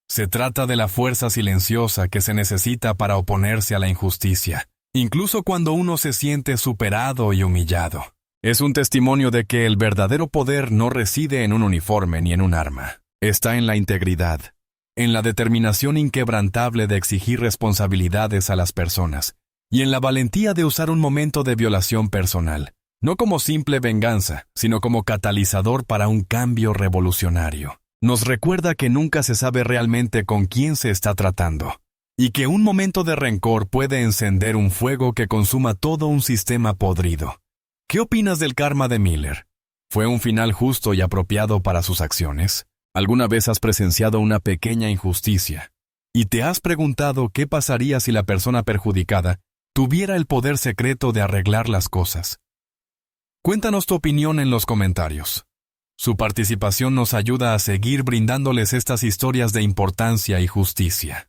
Se trata de la fuerza silenciosa que se necesita para oponerse a la injusticia, incluso cuando uno se siente superado y humillado. Es un testimonio de que el verdadero poder no reside en un uniforme ni en un arma. Está en la integridad, en la determinación inquebrantable de exigir responsabilidades a las personas, y en la valentía de usar un momento de violación personal, no como simple venganza, sino como catalizador para un cambio revolucionario. Nos recuerda que nunca se sabe realmente con quién se está tratando, y que un momento de rencor puede encender un fuego que consuma todo un sistema podrido. ¿Qué opinas del karma de Miller? ¿Fue un final justo y apropiado para sus acciones? ¿Alguna vez has presenciado una pequeña injusticia y te has preguntado qué pasaría si la persona perjudicada tuviera el poder secreto de arreglar las cosas? Cuéntanos tu opinión en los comentarios. Su participación nos ayuda a seguir brindándoles estas historias de importancia y justicia.